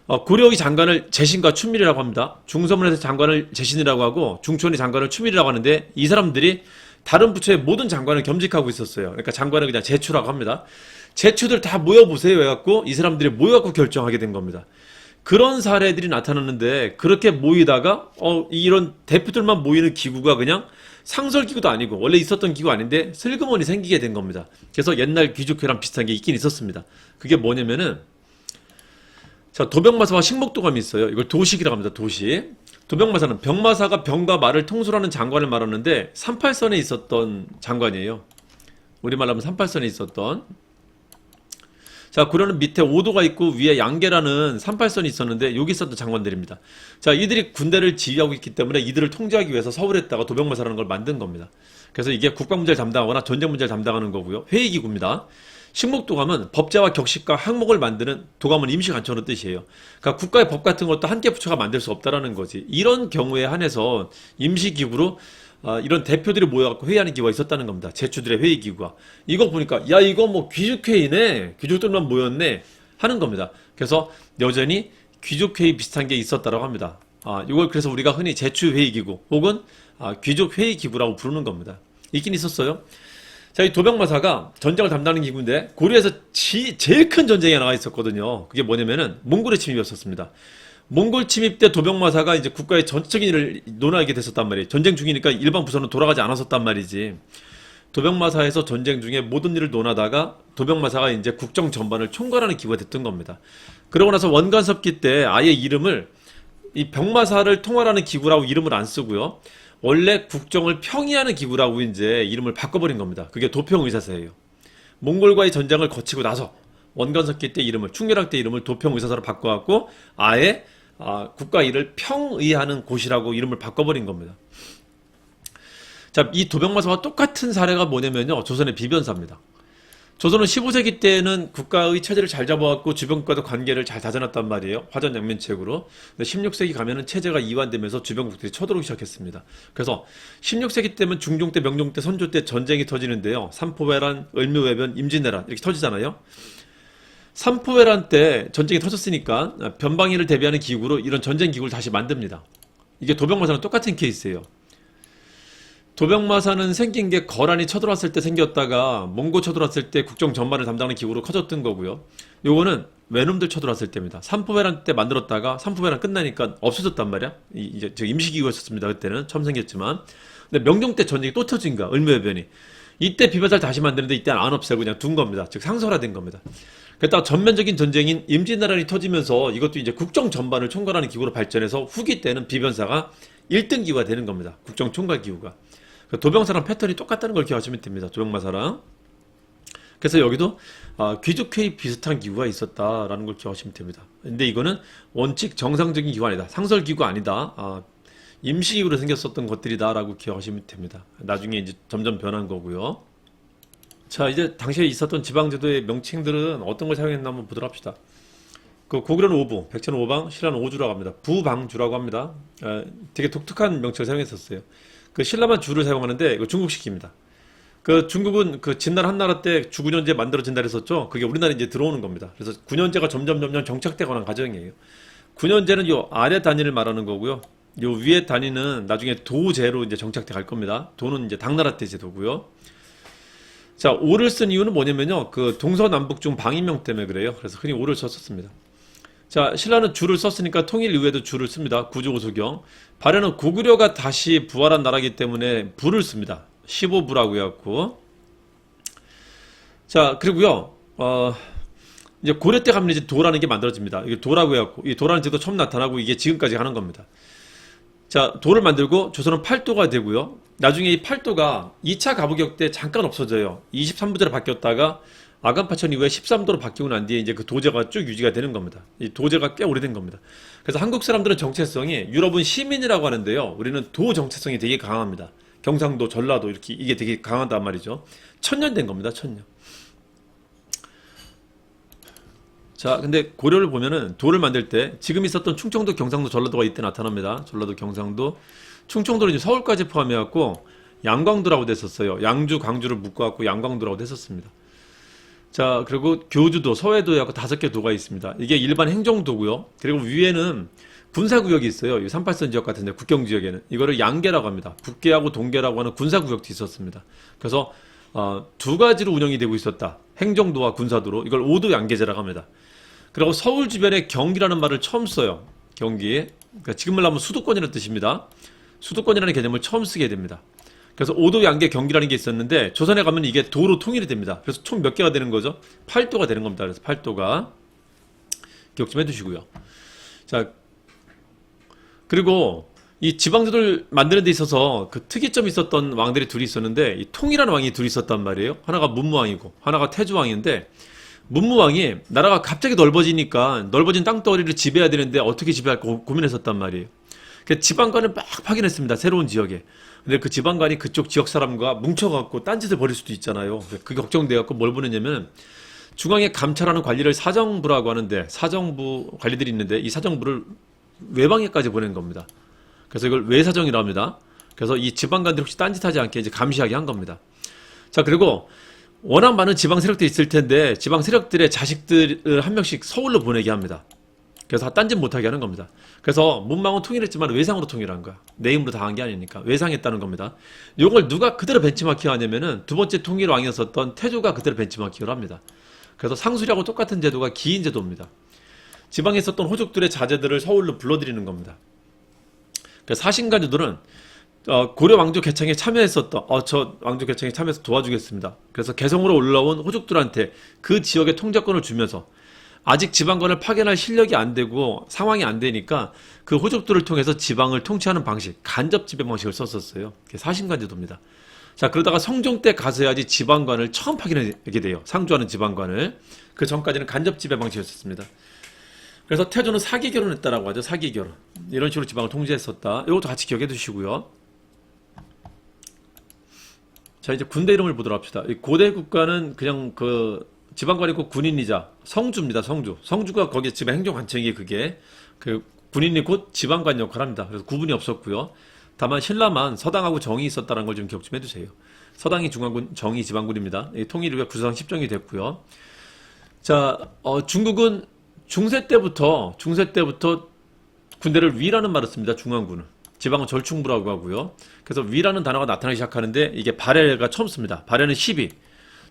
고려의 장관을 재신과 추밀이라고 합니다. 중서문에서 장관을 재신이라고 하고 중천의 장관을 추밀이라고 하는데 이 사람들이 다른 부처의 모든 장관을 겸직하고 있었어요. 그러니까 장관을 그냥 제추라고 합니다. 제추들 다 모여보세요 해갖고 이 사람들이 모여갖고 결정하게 된 겁니다. 그런 사례들이 나타났는데 그렇게 모이다가 이런 대표들만 모이는 기구가 그냥 상설기구도 아니고 원래 있었던 기구 아닌데 슬그머니 생기게 된 겁니다. 그래서 옛날 귀족회랑 비슷한 게 있긴 있었습니다. 그게 뭐냐면은 자, 도병마사와 식목도감이 있어요. 이걸 도식이라고 합니다. 도식. 도병마사는 병마사가 병과 말을 통솔하는 장관을 말하는데 38선에 있었던 장관이에요. 우리말로 하면 38선에 있었던. 자, 고려는 밑에 오도가 있고 위에 양계라는 38선이 있었는데 여기 있었던 장관들입니다. 자, 이들이 군대를 지휘하고 있기 때문에 이들을 통제하기 위해서 서울에다가 도병마사라는 걸 만든 겁니다. 그래서 이게 국방문제를 담당하거나 전쟁 문제를 담당하는 거고요. 회의기구입니다. 식목도감은 법제와 격식과 항목을 만드는 도감은 임시관청의 뜻이에요. 그러니까 국가의 법 같은 것도 한 개 부처가 만들 수 없다라는 거지. 이런 경우에 한해서 임시기구로 이런 대표들이 모여갖고 회의하는 기구가 있었다는 겁니다. 제추들의 회의기구가. 이거 보니까 야 이거 뭐 귀족회의네. 귀족들만 모였네 하는 겁니다. 그래서 여전히 귀족회의 비슷한 게 있었다라고 합니다. 이걸 그래서 우리가 흔히 제추회의기구 혹은 귀족회의기구라고 부르는 겁니다. 있긴 있었어요. 자, 이 도병마사가 전쟁을 담당하는 기구인데 고려에서 제일 큰 전쟁이 하나가 있었거든요. 그게 뭐냐면은 몽골의 침입이었습니다. 몽골 침입 때 도병마사가 이제 국가의 전체적인 일을 논하게 됐었단 말이에요. 전쟁 중이니까 일반 부서는 돌아가지 않았었단 말이지. 도병마사에서 전쟁 중에 모든 일을 논하다가 도병마사가 이제 국정 전반을 총괄하는 기구가 됐던 겁니다. 그러고 나서 원관섭기 때 아예 이름을 이 병마사를 통괄하는 기구라고 이름을 안 쓰고요. 원래 국정을 평의하는 기구라고 이제 이름을 바꿔버린 겁니다. 그게 도평의사사예요. 몽골과의 전쟁을 거치고 나서 원관석기 때 이름을 충렬학 때 이름을 도평의사사로 바꿔갖고 아예 국가 일을 평의하는 곳이라고 이름을 바꿔버린 겁니다. 자, 이 도병마사와 똑같은 사례가 뭐냐면요. 조선의 비변사입니다. 조선은 15세기 때는 국가의 체제를 잘 잡아왔고 주변국과도 관계를 잘 다져놨단 말이에요. 화전양면책으로. 16세기 가면은 체제가 이완되면서 주변국들이 쳐들어오기 시작했습니다. 그래서 16세기 때면 중종 때, 명종 때, 선조 때 전쟁이 터지는데요. 삼포회란, 을묘해변, 임진왜란 이렇게 터지잖아요. 삼포회란 때 전쟁이 터졌으니까 변방위를 대비하는 기구로 이런 전쟁 기구를 다시 만듭니다. 이게 도병마사랑 똑같은 케이스예요. 도병마사는 생긴 게 거란이 쳐들어왔을 때 생겼다가 몽고 쳐들어왔을 때 국정 전반을 담당하는 기구로 커졌던 거고요. 요거는 외놈들 쳐들어왔을 때입니다. 삼포회란 때 만들었다가 삼포회란 끝나니까 없어졌단 말이야. 이제 임시기구였었습니다. 그때는 처음 생겼지만. 근데 명종 때 전쟁이 또 터진 거야. 을묘해변이. 이때 비변사를 다시 만드는데 이때는 안 없애고 그냥 둔 겁니다. 즉 상설화된 겁니다. 그랬다가 전면적인 전쟁인 임진왜란이 터지면서 이것도 이제 국정 전반을 총괄하는 기구로 발전해서 후기 때는 비변사가 1등 기구가 되는 겁니다. 국정 총괄 기구가. 도병사랑 패턴이 똑같다는 걸 기억하시면 됩니다. 도병마사랑. 그래서 여기도 귀족회의 비슷한 기구가 있었다라는 걸 기억하시면 됩니다. 근데 이거는 원칙 정상적인 기구 아니다. 상설기구 아니다. 임시기구로 생겼었던 것들이다라고 기억하시면 됩니다. 나중에 이제 점점 변한 거고요. 자, 이제 당시에 있었던 지방제도의 명칭들은 어떤 걸 사용했나 한번 보도록 합시다. 고구려는 오부, 백제는 오방, 신라는 오주라고 합니다. 부방주라고 합니다. 되게 독특한 명칭을 사용했었어요. 신라만 주를 사용하는데 이거 중국식입니다. 중국은 진나라 한나라 때 주군현제 만들어진다 그랬었죠. 그게 우리나라에 이제 들어오는 겁니다. 그래서 군현제가 점점 정착되거나 과정이에요. 군현제는 요 아래 단위를 말하는 거고요. 요 위에 단위는 나중에 도제로 이제 정착돼 갈 겁니다. 도는 이제 당나라 때 제도고요. 자, 오를 쓴 이유는 뭐냐면요. 동서남북 중 방위명 때문에 그래요. 그래서 흔히 오를 썼습니다. 자, 신라는 주를 썼으니까 통일 이후에도 주를 씁니다. 구조고소경. 발해는 고구려가 다시 부활한 나라이기 때문에 부를 씁니다. 15부라고 해갖고. 자, 그리고요, 이제 고려 때 가면 이제 도라는 게 만들어집니다. 이게 도라고 해갖고 이 도라는 제도 처음 나타나고 이게 지금까지 하는 겁니다. 자, 도를 만들고 조선은 팔도가 되고요. 나중에 이 팔도가 2차 가부격 때 잠깐 없어져요. 23부제로 바뀌었다가 아간파천 이후에 13도로 바뀌고 난 뒤에 이제 그 도제가 쭉 유지가 되는 겁니다. 이 도제가 꽤 오래된 겁니다. 그래서 한국 사람들은 정체성이 유럽은 시민이라고 하는데요. 우리는 도 정체성이 되게 강합니다. 경상도, 전라도 이렇게 이게 되게 강하단 말이죠. 1000년 된 겁니다. 1000년. 자, 근데 고려를 보면은 도를 만들 때 지금 있었던 충청도, 경상도, 전라도가 이때 나타납니다. 전라도, 경상도, 충청도를 이제 서울까지 포함해갖고 양광도라고 됐었어요. 양주, 광주를 묶어갖고 양광도라고 됐었습니다. 자, 그리고 교주도, 서해도 약간 5개 도가 있습니다. 이게 일반 행정도고요. 그리고 위에는 군사구역이 있어요. 이 38선 지역 같은데 국경지역에는 이거를 양계라고 합니다. 북계하고 동계라고 하는 군사구역도 있었습니다. 그래서 두 가지로 운영이 되고 있었다. 행정도와 군사도로. 이걸 오도 양계제라고 합니다. 그리고 서울 주변에 경기라는 말을 처음 써요. 경기. 그러니까 지금 말로 하면 수도권이라는 뜻입니다. 수도권이라는 개념을 처음 쓰게 됩니다. 그래서 오도 양계 경기라는 게 있었는데 조선에 가면 이게 도로 통일이 됩니다. 그래서 총 몇 개가 되는 거죠? 8도가 되는 겁니다. 그래서 8도가 기억 좀 해두시고요. 자, 그리고 이 지방제도를 만드는 데 있어서 그 특이점이 있었던 왕들이 둘이 있었는데 이 통이라는 왕이 둘이 있었단 말이에요. 하나가 문무왕이고 하나가 태조왕인데 문무왕이 나라가 갑자기 넓어지니까 넓어진 땅덩어리를 지배해야 되는데 어떻게 지배할까 고민했었단 말이에요. 그래서 지방관을 막 파견했습니다. 새로운 지역에. 근데 그 지방관이 그쪽 지역 사람과 뭉쳐갖고 딴짓을 벌일 수도 있잖아요. 그게 걱정돼갖고 뭘 보냈냐면 중앙에 감찰하는 관리를 사정부라고 하는데 사정부 관리들이 있는데 이 사정부를 외방에까지 보낸 겁니다. 그래서 이걸 외사정이라고 합니다. 그래서 이 지방관들이 혹시 딴짓하지 않게 이제 감시하게 한 겁니다. 자, 그리고 워낙 많은 지방 세력들이 있을 텐데 지방 세력들의 자식들을 한 명씩 서울로 보내게 합니다. 그래서 딴짓 못하게 하는 겁니다. 그래서 문망은 통일했지만 외상으로 통일한 거야. 내 힘으로 다 한 게 아니니까 외상했다는 겁니다. 이걸 누가 그대로 벤치마킹 하냐면은 두 번째 통일왕이었었던 태조가 그대로 벤치마킹을 합니다. 그래서 상술이하고 똑같은 제도가 기인 제도입니다. 지방에 있었던 호족들의 자제들을 서울로 불러들이는 겁니다. 그래서 사신간주들은 고려 왕조 개창에 참여했었던 저 왕조 개창에 참여해서 도와주겠습니다. 그래서 개성으로 올라온 호족들한테 그 지역의 통제권을 주면서 아직 지방관을 파견할 실력이 안 되고 상황이 안 되니까 그 호족들을 통해서 지방을 통치하는 방식, 간접 지배 방식을 썼었어요. 그게 사신간제도입니다. 자, 그러다가 성종 때 가서야지 지방관을 처음 파견하게 돼요. 상주하는 지방관을. 그 전까지는 간접 지배 방식이었습니다. 그래서 태조는 사기 결혼했다라고 하죠. 사기 결혼. 이런 식으로 지방을 통제했었다. 이것도 같이 기억해 두시고요. 자, 이제 군대 이름을 보도록 합시다. 이 고대 국가는 그냥 그 지방관이고 군인이자 성주입니다. 성주. 성주가 거기에 지방 행정관청이 그게 그 군인이 곧 지방관 역할을 합니다. 그래서 구분이 없었고요. 다만 신라만 서당하고 정이 있었다는 걸 좀 기억 좀 해두세요. 서당이 중앙군, 정이 지방군입니다. 통일 이후에 구사상 10정이 됐고요. 자, 중국은 중세 때부터 군대를 위라는 말을 씁니다. 중앙군은. 지방은 절충부라고 하고요. 그래서 위라는 단어가 나타나기 시작하는데 이게 발해가 처음 씁니다. 발해는 12.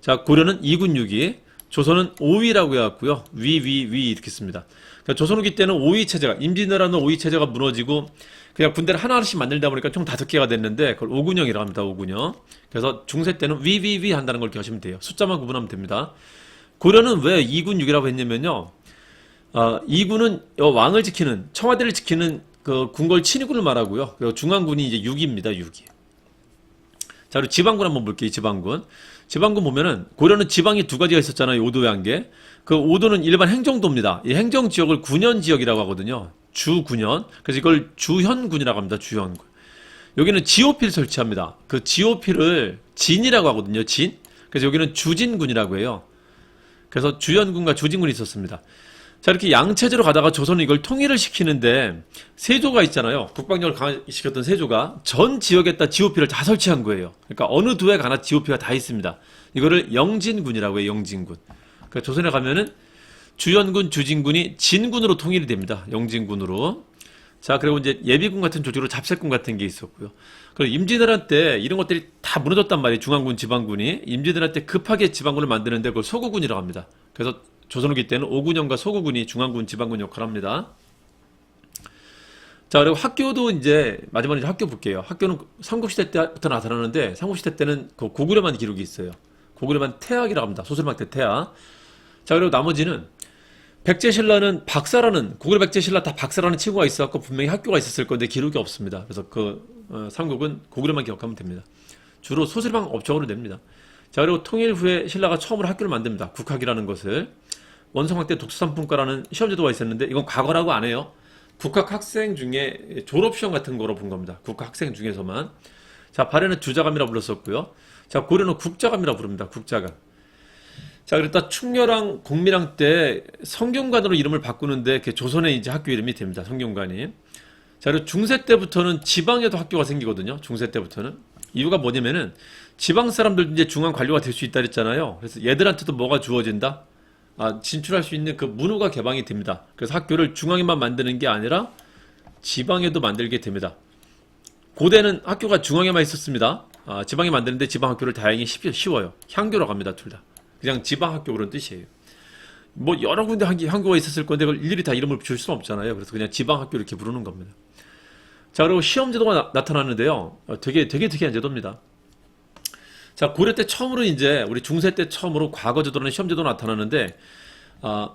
자, 고려는 2군 6위, 조선은 5위라고 해왔고요. 위 이렇게 씁니다. 그러니까 조선 후기 때는 5위 체제가, 임진왜란은 5위 체제가 무너지고 그냥 군대를 하나씩 만들다 보니까 총 5개가 됐는데 그걸 5군형이라고 합니다. 5군형. 그래서 중세 때는 위 한다는 걸 기억하시면 돼요. 숫자만 구분하면 됩니다. 고려는 왜 2군 6이라고 했냐면요. 2군은 왕을 지키는, 청와대를 지키는 그 궁궐 친위군을 말하고요. 그리고 중앙군이 이제 6입니다. 6이. 자, 그리고 지방군 한번 볼게요. 지방군. 지방군 보면은 고려는 지방이 두 가지가 있었잖아요. 오도 양계. 그 오도는 일반 행정도입니다. 이 행정지역을 군현지역이라고 하거든요. 주군현. 그래서 이걸 주현군이라고 합니다. 주현군. 여기는 지오피를 설치합니다. 그 지오피를 진이라고 하거든요. 진. 그래서 여기는 주진군이라고 해요. 그래서 주현군과 주진군이 있었습니다. 자, 이렇게 양체제로 가다가 조선은 이걸 통일을 시키는데 세조가 있잖아요. 국방력을 강화시켰던 세조가 전 지역에다 지오피를 다 설치한 거예요. 그러니까 어느 도에 가나 지오피가 다 있습니다. 이거를 영진군이라고 해요. 영진군. 그러니까 조선에 가면은 주현군, 주진군이 진군으로 통일이 됩니다. 영진군으로. 자, 그리고 이제 예비군 같은 조직으로 잡세군 같은 게 있었고요. 그리고 임진왜란 때 이런 것들이 다 무너졌단 말이에요. 중앙군, 지방군이. 임진왜란 때 급하게 지방군을 만드는데 그걸 소구군이라고 합니다. 그래서 조선 후기 때는 오군영과 소구군이 중앙군, 지방군 역할을 합니다. 자, 그리고 학교도 이제 마지막으로 이제 학교 볼게요. 학교는 삼국시대 때부터 나타나는데 삼국시대 때는 그 고구려만 기록이 있어요. 고구려만 태학이라고 합니다. 소설막 때 태학. 자, 그리고 나머지는 백제신라는 박사라는, 고구려 백제신라 다 박사라는 친구가 있어갖고 분명히 학교가 있었을 건데 기록이 없습니다. 그래서 삼국은 고구려만 기억하면 됩니다. 주로 소설방 업적으로 냅니다. 자, 그리고 통일 후에 신라가 처음으로 학교를 만듭니다. 국학이라는 것을. 원성학 때 독수산품과라는 시험제도가 있었는데 이건 과거라고 안 해요. 국학 학생 중에 졸업시험 같은 거로 본 겁니다. 국학 학생 중에서만. 자, 발해는 주자감이라 불렀었고요. 자, 고려는 국자감이라 부릅니다. 국자감. 자, 그랬다 충렬왕 공민왕 때 성균관으로 이름을 바꾸는데 그 조선의 이제 학교 이름이 됩니다. 성균관이. 자, 그리고 중세 때부터는 지방에도 학교가 생기거든요. 중세 때부터는. 이유가 뭐냐면은 지방 사람들도 이제 중앙 관료가 될 수 있다 그랬잖아요. 그래서 얘들한테도 뭐가 주어진다? 진출할 수 있는 그 문호가 개방이 됩니다. 그래서 학교를 중앙에만 만드는 게 아니라 지방에도 만들게 됩니다. 고대는 학교가 중앙에만 있었습니다. 지방에 만드는데 지방 학교를 다행히 쉬워요. 향교라고 합니다. 둘 다. 그냥 지방 학교 그런 뜻이에요. 뭐 여러 군데 향교가 있었을 건데 그걸 일일이 다 이름을 줄 수는 없잖아요. 그래서 그냥 지방 학교 이렇게 부르는 겁니다. 자, 그리고 시험제도가 나타나는데요. 되게 특이한 제도입니다. 자, 고려 때 처음으로 이제 우리 중세 때 처음으로 과거제도라는 시험제도가 나타나는데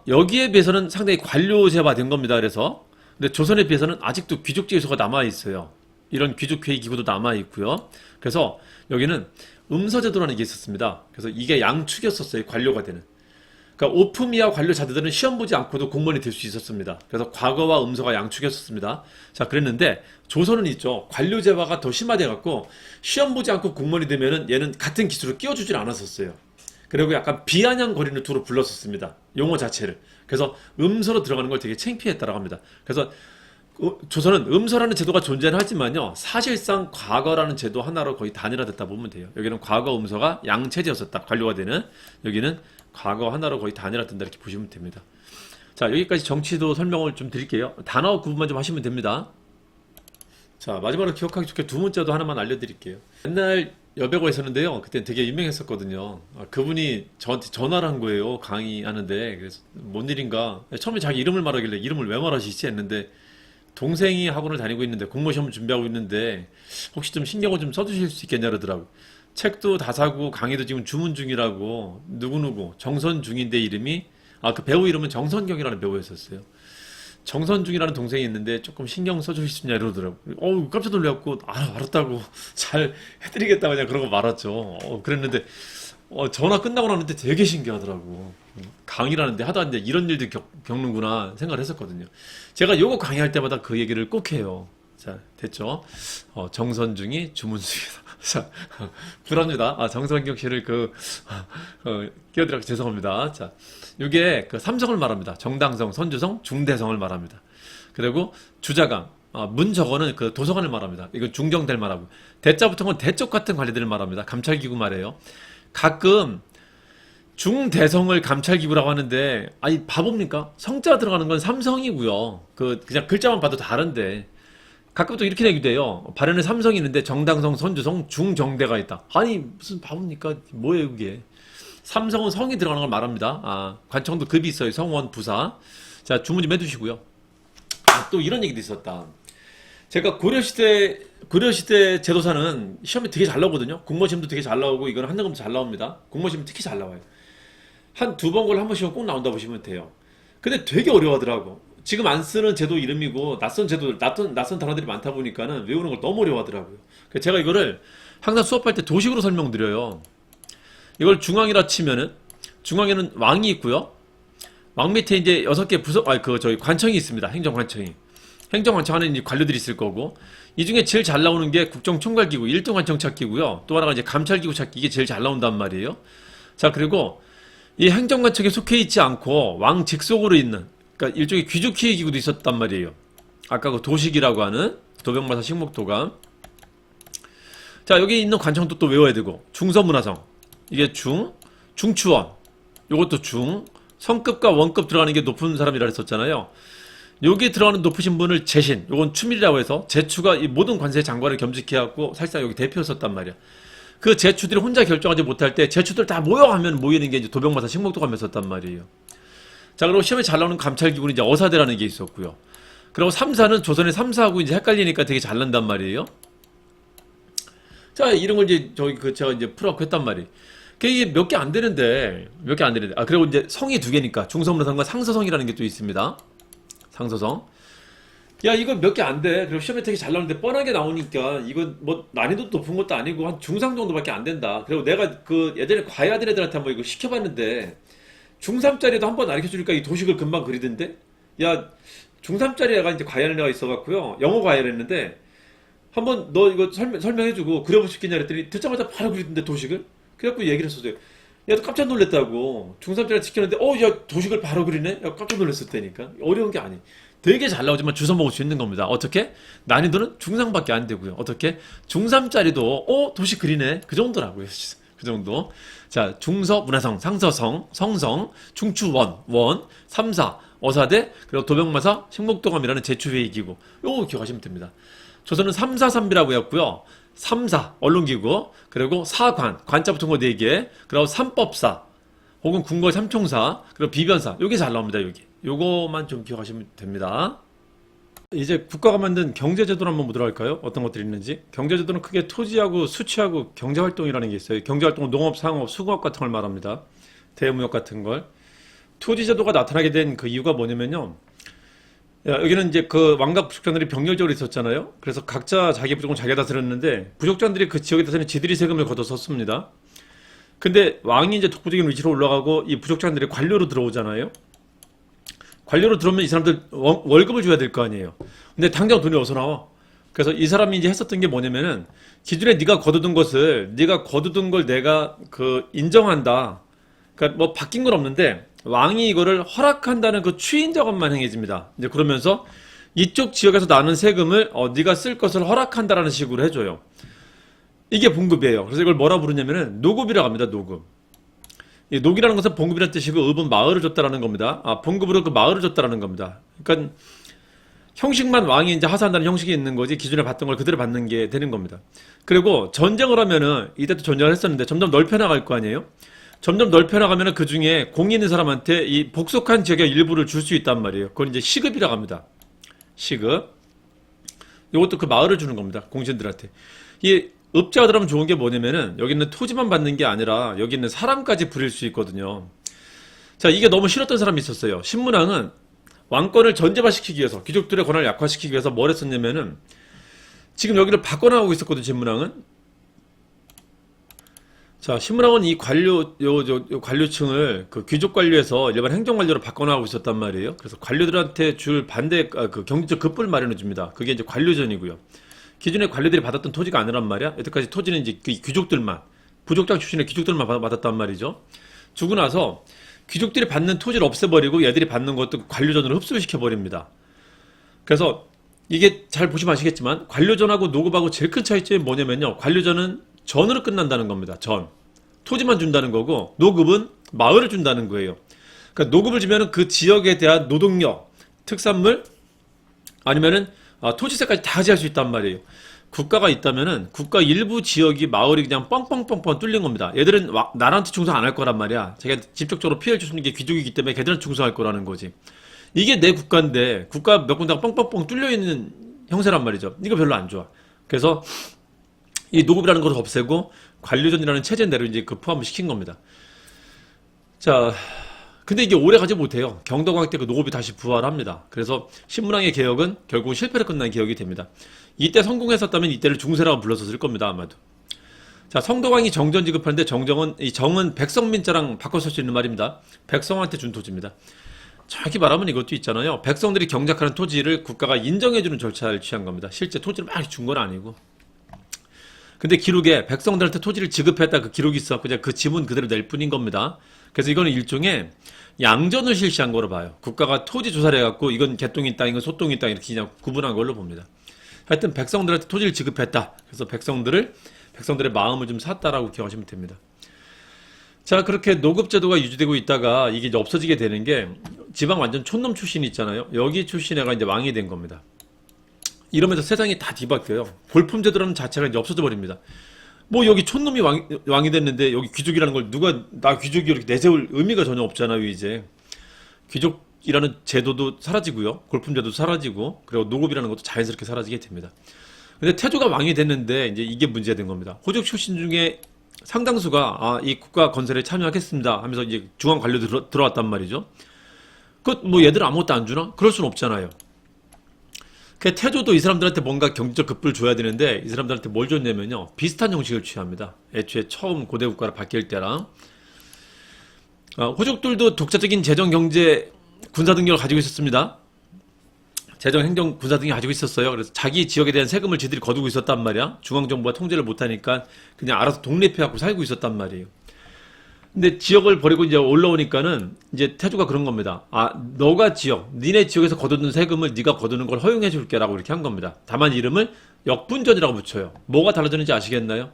여기에 비해서는 상당히 관료제화된 겁니다. 그래서 근데 조선에 비해서는 아직도 귀족제도가 남아 있어요. 이런 귀족회의 기구도 남아 있고요. 그래서 여기는 음서제도라는 게 있었습니다. 그래서 이게 양축이었었어요. 관료가 되는. 그러니까 오품 이하 관료 자들은 시험 보지 않고도 공무원이 될 수 있었습니다. 그래서 과거와 음서가 양축이었습니다. 자, 그랬는데 조선은 있죠. 관료제화가 더 심화돼 갖고 시험 보지 않고 공무원이 되면은 얘는 같은 기수로 끼워주질 않았었어요. 그리고 약간 비아냥거리는 투로 불렀었습니다. 용어 자체를. 그래서 음서로 들어가는 걸 되게 창피했다라고 합니다. 그래서 조선은 음서라는 제도가 존재는 하지만요, 사실상 과거라는 제도 하나로 거의 단일화됐다 보면 돼요. 여기는 과거 음서가 양체제였었다. 관료가 되는. 여기는 과거 하나로 거의 단일화된다. 이렇게 보시면 됩니다. 자, 여기까지 정치도 설명을 좀 드릴게요. 단어 구분만 좀 하시면 됩니다. 자, 마지막으로 기억하기 좋게 두 문자도 하나만 알려드릴게요. 옛날 여배우가 있었는데요. 그때 되게 유명했었거든요. 그분이 저한테 전화를 한 거예요. 강의하는데. 그래서 뭔 일인가. 처음에 자기 이름을 말하길래 이름을 왜 말하시지 했는데 동생이 학원을 다니고 있는데 공모 시험 준비하고 있는데 혹시 좀 신경을 좀 써주실 수 있겠냐 그러더라고. 책도 다 사고 강의도 지금 주문 중이라고. 누구누구 정선중인데 이름이 그 배우 이름은 정선경이라는 배우였었어요. 정선중이라는 동생이 있는데 조금 신경 써주실 수 있냐 이러더라고. 깜짝 놀래갖고 알았다고 잘 해드리겠다 그냥 그러고 말았죠. 그랬는데 전화 끝나고 나는데 되게 신기하더라고. 강의라는데 하다 이제 이런 일도 겪는구나 생각을 했었거든요. 제가 요거 강의할 때마다 그 얘기를 꼭 해요. 자, 됐죠? 정선중이 주문 중이다. 자, 불합니다. 정선경 씨를 끼어들어 죄송합니다. 자, 요게 그 삼성을 말합니다. 정당성, 선주성, 중대성을 말합니다. 그리고 주자강, 문저거는 그 도서관을 말합니다. 이건 중정대를 말하고, 대자 붙은 건 대쪽 같은 관리들을 말합니다. 감찰기구 말이에요. 가끔 중대성을 감찰기구라고 하는데, 바보입니까? 성자 들어가는 건 삼성이고요. 그냥 글자만 봐도 다른데. 가끔 또 이렇게 얘기도 해요. 발현에 삼성이 있는데 정당성, 선주성, 중정대가 있다. 무슨 바보입니까? 뭐예요, 그게? 삼성은 성이 들어가는 걸 말합니다. 관청도 급이 있어요. 성원, 부사. 자, 주문 좀 해두시고요. 또 이런 얘기도 있었다. 제가 고려시대 제도사는 시험이 되게 잘 나오거든요. 공모시험도 되게 잘 나오고, 이거는 한능검도 잘 나옵니다. 공모시험 특히 잘 나와요. 한 두 번 걸 한 번씩은 꼭 나온다 보시면 돼요. 근데 되게 어려워하더라고. 지금 안 쓰는 제도 이름이고, 낯선 단어들이 많다 보니까는 외우는 걸 너무 어려워하더라고요. 그래서 제가 이거를 항상 수업할 때 도식으로 설명드려요. 이걸 중앙이라 치면은, 중앙에는 왕이 있고요. 왕 밑에 이제 6개 관청이 있습니다. 행정관청이. 행정관청 안에 이제 관료들이 있을 거고, 이 중에 제일 잘 나오는 게 국정총괄기구, 1등 관청 찾기고요. 또 하나가 이제 감찰기구 찾기, 이게 제일 잘 나온단 말이에요. 자, 그리고 이 행정관청에 속해 있지 않고 왕 직속으로 있는, 그러니까 일종의 귀족회의 기구도 있었단 말이에요. 아까 그 도식이라고 하는 도병마사 식목도감. 자, 여기 있는 관청도 또 외워야 되고, 중서문화성. 이게 중추원. 요것도 성급과 원급 들어가는 게 높은 사람이라 했었잖아요. 여기 들어가는 높으신 분을 제신, 요건 추밀이라고 해서 제추가 이 모든 관세 장관을 겸직해갖고 사실상 여기 대표였었단 말이야. 그 제추들이 혼자 결정하지 못할 때 제추들 다 모여가면 모이는 게 이제 도병마사 식목도감이었었단 말이에요. 자, 그리고 시험에 잘 나오는 감찰기구는 이제 어사대라는 게 있었고요. 그리고 3사는 조선의 3사하고 이제 헷갈리니까 되게 잘 난단 말이에요. 자, 이런 걸 이제 제가 이제 풀어갖고 했단 말이에요. 이게 몇 개 안 되는데, 몇 개 안 되는데. 아, 그리고 이제 성이 두 개니까 중서문화성과 상서성이라는 게 또 있습니다. 상서성. 야, 이거 몇 개 안 돼. 그리고 시험에 되게 잘 나오는데 뻔하게 나오니까 이거 뭐 난이도 높은 것도 아니고 한 중상 정도밖에 안 된다. 그리고 내가 그 예전에 과외하던 애들한테 한번 이거 시켜봤는데 중3짜리도 한 번 가르쳐 주니까 이 도식을 금방 그리던데? 야, 중3짜리 애가 이제 과외하는 애가 있어갖고요. 영어 과외를 했는데 한번 너 이거 설명해주고 그려볼 수 있겠냐 그랬더니 듣자마자 바로 그리던데 도식을? 그래갖고 얘기를 했었어요. 야, 또 깜짝 놀랐다고. 중3짜리 시켰는데 야, 도식을 바로 그리네? 야, 깜짝 놀랐었다니까. 어려운 게 아니. 되게 잘 나오지만 주워 먹을 수 있는 겁니다. 어떻게? 난이도는 중상밖에 안 되고요. 어떻게? 중3짜리도 도식 그리네. 그 정도라고요. 그 정도. 자, 중서, 문화성, 상서성, 성성, 중추원, 원, 삼사, 어사대, 그리고 도병마사, 식목도감이라는 제추회의기구. 요거 기억하시면 됩니다. 조선은 343비라고 했고요. 3사, 언론기구, 그리고 사관, 관자 붙은 거 4개, 그리고 삼법사, 혹은 궁궐 삼총사, 그리고 비변사. 요게 잘 나옵니다, 여기. 요거만 좀 기억하시면 됩니다. 이제 국가가 만든 경제제도를 한번 보도록 할까요? 어떤 것들이 있는지. 경제제도는 크게 토지하고 수취하고 경제활동이라는 게 있어요. 경제활동은 농업, 상업, 수공업 같은 걸 말합니다. 대무역 같은 걸. 토지제도가 나타나게 된 그 이유가 뭐냐면요. 야, 여기는 이제 그 왕각 부족장들이 병렬적으로 있었잖아요. 그래서 각자 자기 부족은 자기가 다스렸는데 부족장들이 그 지역에 대해서는 지들이 세금을 걷어 썼습니다. 근데 왕이 이제 독보적인 위치로 올라가고 이 부족장들이 관료로 들어오잖아요. 관료로 들어오면 이 사람들 월급을 줘야 될 거 아니에요. 근데 당장 돈이 어디서 나와? 그래서 이 사람이 이제 했었던 게 뭐냐면은 기존에 네가 거두던 것을 네가 거두던 걸 내가 그 인정한다. 그러니까 뭐 바뀐 건 없는데 왕이 이거를 허락한다는 그 추인 작업만 행해집니다. 이제 그러면서 이쪽 지역에서 나는 세금을 네가 쓸 것을 허락한다라는 식으로 해줘요. 이게 봉급이에요. 그래서 이걸 뭐라 부르냐면은 노급이라고 합니다. 노급. 이 녹이라는 것은 봉급이라는 뜻이고 읍은 마을을 줬다라는 겁니다. 봉급으로 그 마을을 줬다라는 겁니다. 그러니까 형식만 왕이 이제 하사한다는 형식이 있는 거지 기존에 받던 걸 그대로 받는 게 되는 겁니다. 그리고 전쟁을 하면은 이때도 전쟁을 했었는데 점점 넓혀 나갈 거 아니에요? 점점 넓혀 나가면은 그 중에 공이 있는 사람한테 이 복속한 지역의 일부를 줄 수 있단 말이에요. 그걸 이제 시급이라고 합니다. 시급. 이것도 그 마을을 주는 겁니다. 공신들한테. 이 읍자가 들어가면 좋은 게 뭐냐면은 여기 있는 토지만 받는 게 아니라 여기 있는 사람까지 부릴 수 있거든요. 자, 이게 너무 싫었던 사람이 있었어요. 신문왕은 왕권을 전제화시키기 위해서 귀족들의 권한을 약화시키기 위해서 뭘 했었냐면은 지금 여기를 바꿔나가고 있었거든요. 신문왕은. 자, 신문왕은 이 관료층을 그 귀족 관료에서 일반 행정 관료로 바꿔나가고 있었단 말이에요. 그래서 관료들한테 줄 반대 그 경제적 급부를 마련해 줍니다. 그게 이제 관료전이고요. 기존에 관료들이 받았던 토지가 아니란 말이야. 여태까지 토지는 이제 그 귀족들만, 부족장 출신의 귀족들만 받았단 말이죠. 주고 나서 귀족들이 받는 토지를 없애버리고 얘들이 받는 것도 관료전으로 흡수를 시켜버립니다. 그래서 이게 잘 보시면 아시겠지만 관료전하고 노급하고 제일 큰 차이점이 뭐냐면요. 관료전은 전으로 끝난다는 겁니다. 전. 토지만 준다는 거고 노급은 마을을 준다는 거예요. 그러니까 노급을 주면은 그 지역에 대한 노동력, 특산물 아니면은 토지세까지 다 지할 수 있단 말이에요. 국가가 있다면은 국가 일부 지역이 마을이 그냥 뻥뻥뻥뻥 뚫린 겁니다. 얘들은 나라한테 충성 안 할 거란 말이야. 자기가 직접적으로 피해를 줄 수 있는 게 귀족이기 때문에 걔들은 충성할 거라는 거지. 이게 내 국가인데 국가 몇 군데가 뻥뻥뻥 뚫려 있는 형세란 말이죠. 이거 별로 안 좋아. 그래서 이 노급이라는 것을 없애고 관료전이라는 체제 내로 이제 그 포함을 시킨 겁니다. 자, 근데 이게 오래 가지 못해요. 경덕왕 때 그 노급이 다시 부활합니다. 그래서 신문왕의 개혁은 결국 실패로 끝난 개혁이 됩니다. 이때 성공했었다면 이때를 중세라고 불렀었을 겁니다. 아마도. 자, 성덕왕이 정전 지급하는데 이 정은 백성민자랑 바꿔 쓸 수 있는 말입니다. 백성한테 준 토지입니다. 정확히 말하면 이것도 있잖아요. 백성들이 경작하는 토지를 국가가 인정해주는 절차를 취한 겁니다. 실제 토지를 막 준 건 아니고. 근데 기록에 백성들한테 토지를 지급했다 그 기록이 있어. 그냥 그 지문 그대로 낼 뿐인 겁니다. 그래서 이거는 일종의 양전을 실시한 거로 봐요. 국가가 토지 조사를 해갖고 이건 개똥인 땅, 이건 소똥인 땅 이렇게 그냥 구분한 걸로 봅니다. 하여튼 백성들한테 토지를 지급했다. 그래서 백성들의 마음을 좀 샀다라고 기억하시면 됩니다. 자, 그렇게 노급제도가 유지되고 있다가 이게 이제 없어지게 되는 게 지방 완전 촌놈 출신이 있잖아요. 여기 출신 애가 이제 왕이 된 겁니다. 이러면서 세상이 다 뒤바뀌어요. 골품제도라는 자체가 이제 없어져 버립니다. 뭐 여기 촌놈이 왕이 됐는데 여기 귀족이라는 걸 누가 나 귀족이 이렇게 내세울 의미가 전혀 없잖아요. 이제 귀족이라는 제도도 사라지고요. 골품제도도 사라지고 그리고 노급이라는 것도 자연스럽게 사라지게 됩니다. 근데 태조가 왕이 됐는데 이제 이게 문제가 된 겁니다. 호족 출신 중에 상당수가 이 국가 건설에 참여하겠습니다 하면서 이제 중앙 관료 들어왔단 말이죠. 뭐 얘들 아무것도 안 주나? 그럴 순 없잖아요. 그 태조도 이 사람들한테 뭔가 경제적 급부를 줘야 되는데 이 사람들한테 뭘 줬냐면요. 비슷한 형식을 취합니다. 애초에 처음 고대 국가로 바뀔 때랑. 호족들도 독자적인 재정, 경제, 군사 등력을 가지고 있었습니다. 재정, 행정, 군사 등이 가지고 있었어요. 그래서 자기 지역에 대한 세금을 지들이 거두고 있었단 말이야. 중앙정부가 통제를 못하니까 그냥 알아서 독립해갖고 살고 있었단 말이에요. 근데 지역을 버리고 이제 올라오니까는 이제 태조가 그런 겁니다. 너가 니네 지역에서 거두는 세금을 네가 거두는 걸 허용해 줄게라고 이렇게 한 겁니다. 다만 이름을 역분전이라고 붙여요. 뭐가 달라졌는지 아시겠나요?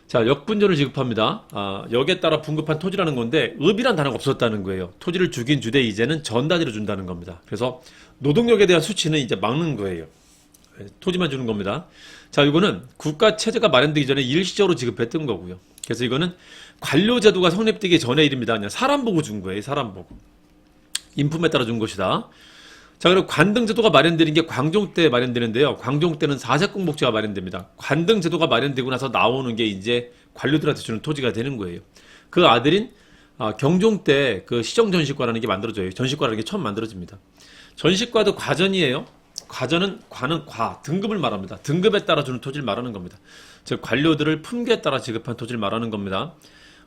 자, 역분전을 지급합니다. 역에 따라 분급한 토지라는 건데 읍이란 단어가 없었다는 거예요. 토지를 주긴 주되 이제는 전단위로 준다는 겁니다. 그래서 노동력에 대한 수치는 이제 막는 거예요. 토지만 주는 겁니다. 자, 이거는 국가 체제가 마련되기 전에 일시적으로 지급했던 거고요. 그래서 이거는 관료 제도가 성립되기 전의 일입니다. 그냥 사람 보고 준 거예요. 사람 보고. 인품에 따라 준 것이다. 자, 그리고 관등 제도가 마련되는 게 광종 때 마련되는데요. 광종 때는 사색공복제가 마련됩니다. 관등 제도가 마련되고 나서 나오는 게 이제 관료들한테 주는 토지가 되는 거예요. 그 아들인 경종 때 그 시정전식과라는 게 만들어져요. 전식과라는 게 처음 만들어집니다. 전식과도 과전이에요. 과전은 등급을 말합니다. 등급에 따라 주는 토지를 말하는 겁니다. 즉 관료들을 품계에 따라 지급한 토지를 말하는 겁니다.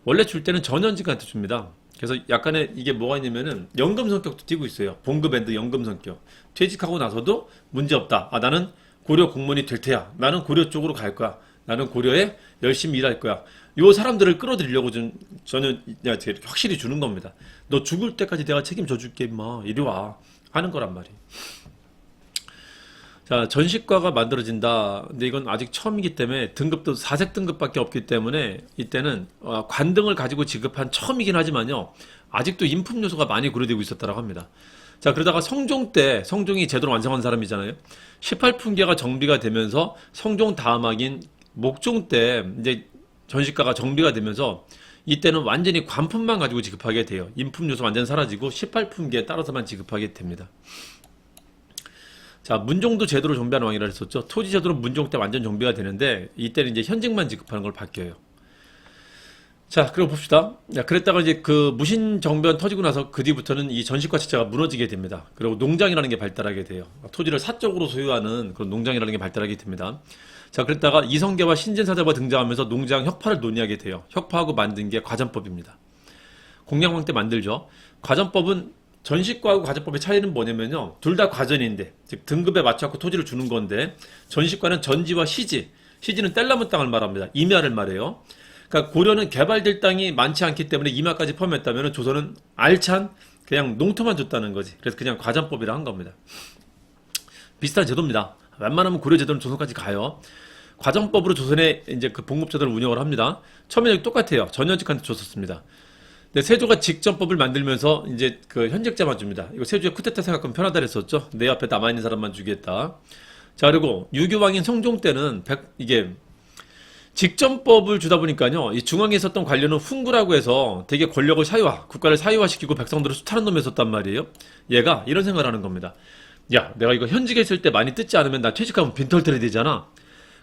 원래 줄 때는 전현직한테 줍니다. 그래서 약간의 이게 뭐가 있냐면은 연금 성격도 띄고 있어요. 봉급 앤드 연금 성격. 퇴직하고 나서도 문제 없다. 나는 고려 공무원이 될 테야. 나는 고려 쪽으로 갈 거야. 나는 고려에 열심히 일할 거야. 요 사람들을 끌어들이려고 저는 확실히 주는 겁니다. 너 죽을 때까지 내가 책임져 줄게 임마. 이리 와. 하는 거란 말이에요. 자, 전식과가 만들어진다. 근데 이건 아직 처음이기 때문에 등급도 4색 등급밖에 없기 때문에 이때는 관등을 가지고 지급한 처음이긴 하지만요. 아직도 인품 요소가 많이 고려되고 있었다고 합니다. 자, 그러다가 성종 때 성종이 제도를 완성한 사람이잖아요. 18품계가 정비가 되면서 성종 다음학인 목종 때 이제 전식과가 정비가 되면서 이때는 완전히 관품만 가지고 지급하게 돼요. 인품 요소 완전 사라지고 18품계에 따라서만 지급하게 됩니다. 자, 문종도 제도를 정비하는 왕이라 했었죠. 토지 제도는 문종 때 완전 정비가 되는데 이때는 이제 현직만 지급하는 걸 바뀌어요. 자, 그럼 봅시다. 그랬다가 이제 그 무신정변 터지고 나서 그 뒤부터는 이 전식과 체제가 무너지게 됩니다. 그리고 농장이라는 게 발달하게 돼요. 토지를 사적으로 소유하는 그런 농장이라는 게 발달하게 됩니다. 자, 그랬다가 이성계와 신진사자가 등장하면서 농장 혁파를 논의하게 돼요. 혁파하고 만든 게 과전법입니다. 공양왕 때 만들죠. 과전법은 전식과하고 과전법의 차이는 뭐냐면요. 둘 다 과전인데, 즉 등급에 맞춰서 토지를 주는 건데 전식과는 전지와 시지는 뗄나무 땅을 말합니다. 임야를 말해요. 그러니까 고려는 개발될 땅이 많지 않기 때문에 임야까지 포함했다면 조선은 알찬 그냥 농토만 줬다는 거지. 그래서 그냥 과전법이라 한 겁니다. 비슷한 제도입니다. 웬만하면 고려 제도는 조선까지 가요. 과전법으로 조선의 이제 그 봉급제도를 운영을 합니다. 처음에는 똑같아요. 전현직한테 줬었습니다. 근데 세조가 직전법을 만들면서 이제 그 현직자만 줍니다. 이거 세조의 쿠데타 생각하면 편하다 그랬었죠. 내 앞에 남아있는 사람만 주겠다. 자, 그리고 유교왕인 성종 때는 이게 직전법을 주다 보니까요. 이 중앙에 있었던 관료는 훈구라고 해서 되게 권력을 국가를 사유화시키고 백성들을 수탈한 놈이었단 말이에요. 얘가 이런 생각을 하는 겁니다. 야, 내가 이거 현직에 있을 때 많이 뜯지 않으면 나 퇴직하면 빈털 털이 되잖아.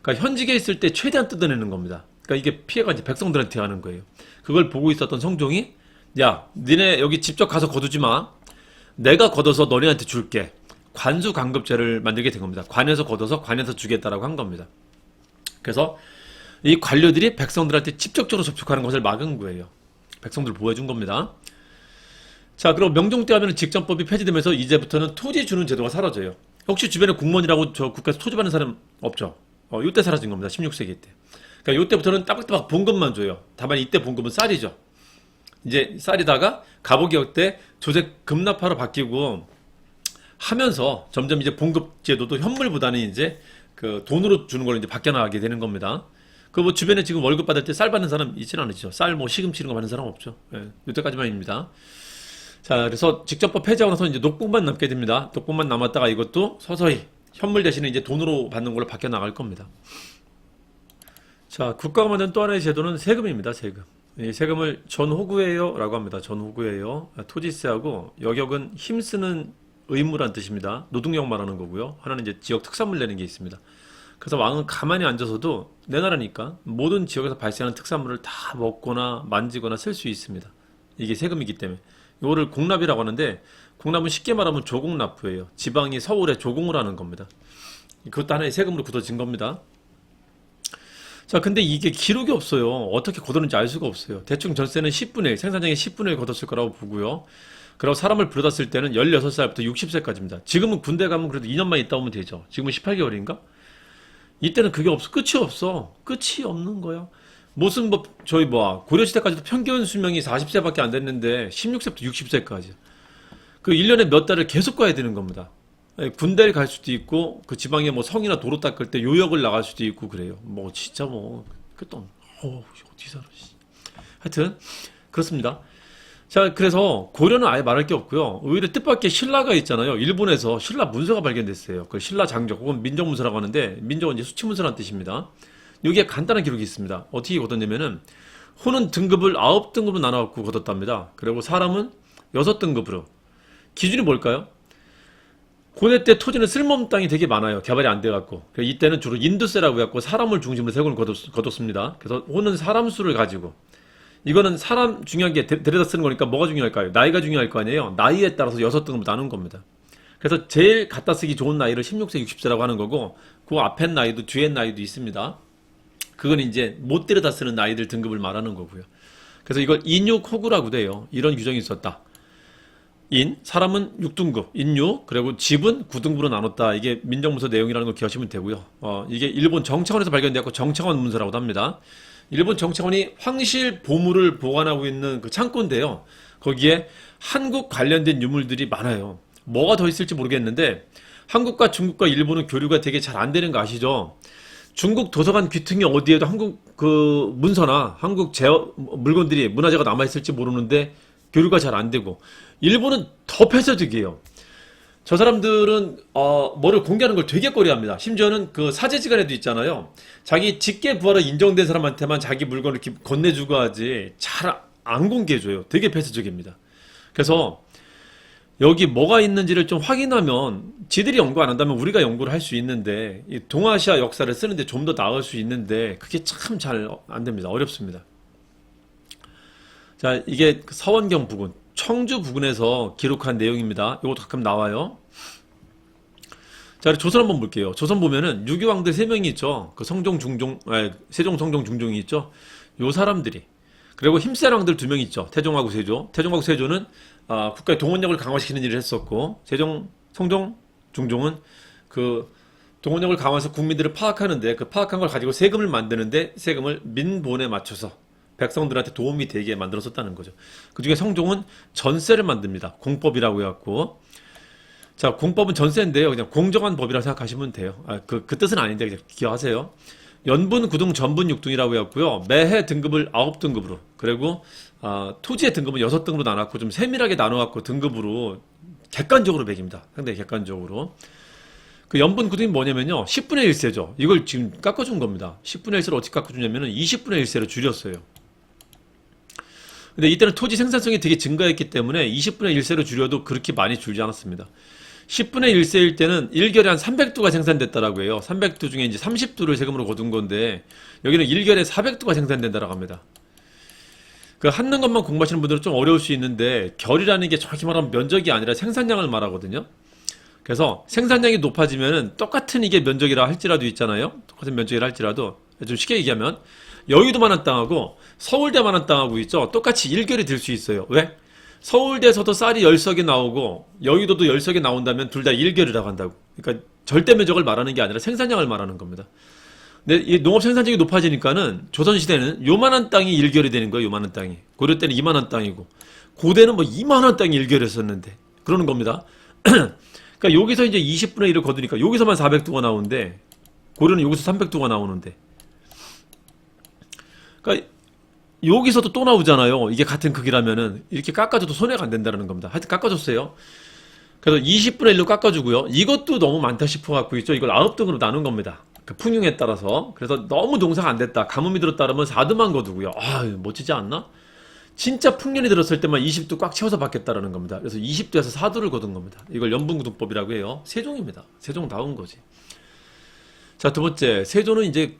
그러니까 현직에 있을 때 최대한 뜯어내는 겁니다. 그러니까 이게 피해가 이제 백성들한테 하는 거예요. 그걸 보고 있었던 성종이 야, 니네 여기 직접 가서 거두지 마. 내가 걷어서 너네한테 줄게. 관수관급제를 만들게 된 겁니다. 관에서 걷어서 관에서 주겠다라고 한 겁니다. 그래서 이 관료들이 백성들한테 직접적으로 접촉하는 것을 막은 거예요. 백성들을 보호해준 겁니다. 자, 그리고 명종 때 하면 직전법이 폐지되면서 이제부터는 토지 주는 제도가 사라져요. 혹시 주변에 공무원이라고 저 국가에서 토지 받는 사람 없죠? 이때 사라진 겁니다. 16세기 때. 그러니까 이때부터는 따박따박 봉급만 줘요. 다만 이때 봉급은 쌀이죠. 이제 쌀이다가 가보기역 때 조색 급납하러 바뀌고 하면서 점점 이제 봉급 제도도 현물보다는 이제 그 돈으로 주는 걸로 이제 바뀌어나가게 되는 겁니다. 그 뭐 주변에 지금 월급 받을 때 쌀 받는 사람 있지는 않으시죠. 쌀 뭐 시금치 이런 거 받는 사람 없죠. 예, 이때까지만입니다. 자, 그래서 직접법 폐지하고 나서 이제 녹봉만 남게 됩니다. 녹봉만 남았다가 이것도 서서히 현물 대신에 이제 돈으로 받는 걸로 바뀌어 나갈 겁니다. 자, 국가가 만든 또 하나의 제도는 세금입니다. 세금. 이 세금을 전호구예요 라고 합니다. 전호구예요. 토지세하고 여격은 힘쓰는 의무란 뜻입니다. 노동력 말하는 거고요. 하나는 이제 지역 특산물 내는 게 있습니다. 그래서 왕은 가만히 앉아서도 내 나라니까 모든 지역에서 발생하는 특산물을 다 먹거나 만지거나 쓸 수 있습니다. 이게 세금이기 때문에. 이거를 공납이라고 하는데 공납은 쉽게 말하면 조공납부예요. 지방이 서울에 조공을 하는 겁니다. 그것도 하나의 세금으로 굳어진 겁니다. 자, 근데 이게 기록이 없어요. 어떻게 걷었는지 알 수가 없어요. 대충 전세는 10분의 1, 생산량의 10분의 1 걷었을 거라고 보고요. 그리고 사람을 불러다 때는 16살부터 60세까지입니다. 지금은 군대 가면 그래도 2년만 있다 오면 되죠. 지금은 18개월인가? 이때는 그게 없어. 끝이 없어. 끝이 없는 거야. 무슨 뭐 저희 뭐 고려시대까지도 평균 수명이 40세밖에 안 됐는데 16세부터 60세까지. 그 1년에 몇 달을 계속 가야 되는 겁니다. 예, 군대를 갈 수도 있고 그 지방에 뭐 성이나 도로 닦을 때 요역을 나갈 수도 있고 그래요. 뭐 진짜 뭐 끝도 어디 살아. 하여튼 그렇습니다. 자, 그래서 고려는 아예 말할 게 없고요. 오히려 뜻밖의 신라가 있잖아요. 일본에서 신라 문서가 발견됐어요. 그 신라 장적 혹은 민족문서라고 하는데 민족은 이제 수치문서라는 뜻입니다. 여기에 간단한 기록이 있습니다. 어떻게 걷었냐면은 호는 등급을 9등급으로 나눠갖고 걷었답니다. 그리고 사람은 6등급으로. 기준이 뭘까요? 고대 때 토지는 쓸모없는 땅이 되게 많아요. 개발이 안 돼갖고. 이때는 주로 인두세라고 해갖고 사람을 중심으로 세금을 거뒀습니다. 그래서 호는 사람 수를 가지고. 이거는 사람 중요한 게 데려다 쓰는 거니까 뭐가 중요할까요? 나이가 중요할 거 아니에요? 나이에 따라서 6등급으로 나눈 겁니다. 그래서 제일 갖다 쓰기 좋은 나이를 16세, 60세라고 하는 거고, 그 앞엔 나이도 뒤엔 나이도 있습니다. 그건 이제 못 데려다 쓰는 나이들 등급을 말하는 거고요. 그래서 이걸 인육호구라고도 해요. 이런 규정이 있었다. 사람은 6등급, 인육, 그리고 집은 9등급으로 나눴다. 이게 민정문서 내용이라는 걸 기억하시면 되고요. 이게 일본 정착원에서 발견되었고 정착원 문서라고도 합니다. 일본 정착원이 황실 보물을 보관하고 있는 그 창고인데요. 거기에 한국 관련된 유물들이 많아요. 뭐가 더 있을지 모르겠는데 한국과 중국과 일본은 교류가 되게 잘 안 되는 거 아시죠? 중국 도서관 귀퉁이 어디에도 한국 그 문서나 한국 물건들이 문화재가 남아있을지 모르는데 교류가 잘 안 되고 일본은 더 폐쇄적이에요. 저 사람들은 뭐를 공개하는 걸 되게 꺼려합니다. 심지어는 그 사제지간에도 있잖아요. 자기 직계 부하로 인정된 사람한테만 자기 물건을 이렇게 건네주고 하지 잘 안 공개해줘요. 되게 폐쇄적입니다. 그래서 여기 뭐가 있는지를 좀 확인하면 지들이 연구 안 한다면 우리가 연구를 할 수 있는데 이 동아시아 역사를 쓰는데 좀 더 나을 수 있는데 그게 참 잘 안 됩니다. 어렵습니다. 자, 이게 서원경 부근 청주 부근에서 기록한 내용입니다. 이것도 가끔 나와요. 자, 조선 한번 볼게요. 조선 보면은 유교왕들 3명이 있죠. 그 성종, 중종, 세종, 성종, 중종이 있죠. 요 사람들이. 그리고 힘센 왕들 2명 있죠. 태종하고 세조. 태종하고 세조는 국가의 동원력을 강화시키는 일을 했었고, 세종, 성종, 중종은 그 동원력을 강화해서 국민들을 파악하는데 그 파악한 걸 가지고 세금을 만드는데 세금을 민본에 맞춰서 백성들한테 도움이 되게 만들었었다는 거죠. 그 중에 성종은 전세를 만듭니다. 공법이라고 해갖고. 자, 공법은 전세인데요. 그냥 공정한 법이라고 생각하시면 돼요. 그 뜻은 아닌데 그냥 기억하세요. 연분, 구등, 전분, 육등이라고 해갖고요. 매해 등급을 9등급으로. 그리고, 토지의 등급은 6등급으로 나눴고 좀 세밀하게 나눠갖고 등급으로 객관적으로 매깁니다. 상당히 객관적으로. 그 연분 구등이 뭐냐면요. 10분의 1세죠. 이걸 지금 깎아준 겁니다. 10분의 1세를 어떻게 깎아주냐면은 20분의 1세로 줄였어요. 근데 이때는 토지 생산성이 되게 증가했기 때문에 20분의 1세로 줄여도 그렇게 많이 줄지 않았습니다. 10분의 1세일 때는 1결에 한 300두가 생산됐다라고 해요. 300두 중에 이제 30두를 세금으로 거둔 건데 여기는 1결에 400두가 생산된다라고 합니다. 그 한는 것만 공부하시는 분들은 좀 어려울 수 있는데 결이라는 게 정확히 말하면 면적이 아니라 생산량을 말하거든요. 그래서 생산량이 높아지면은 똑같은 이게 면적이라 할지라도 있잖아요. 똑같은 면적이라 할지라도 좀 쉽게 얘기하면 여의도만한 땅하고 서울대만한 땅하고 있죠. 똑같이 1결이 될 수 있어요. 왜? 서울대에서도 쌀이 10석이 나오고 여의도도 10석이 나온다면 둘 다 1결이라고 한다고. 그러니까 절대 면적을 말하는 게 아니라 생산량을 말하는 겁니다. 근데 이 농업 생산량이 높아지니까는 조선시대는 요만한 땅이 1결이 되는 거예요. 요만한 땅이. 고려 때는 이만한 땅이고 고대는 뭐 이만한 땅이 1결이었었는데 그러는 겁니다. 그러니까 여기서 이제 20분의 1을 거두니까 여기서만 400두가 나오는데 고려는 여기서 300두가 나오는데 그러니까 여기서도 또 나오잖아요. 이게 같은 크기라면은 이렇게 깎아줘도 손해가 안 된다는 겁니다. 하여튼 깎아줬어요. 그래서 20분의 1로 깎아주고요. 이것도 너무 많다 싶어갖고 있죠. 이걸 9등으로 나눈 겁니다. 그 풍흉에 따라서. 그래서 너무 농사가 안 됐다. 가뭄이 들었다 그러면 4두만 거두고요. 멋지지 않나? 진짜 풍년이 들었을 때만 20두 꽉 채워서 받겠다라는 겁니다. 그래서 20두에서 4두를 거둔 겁니다. 이걸 연분구등법이라고 해요. 세종입니다. 세종다운 거지. 자, 두 번째, 세조는 이제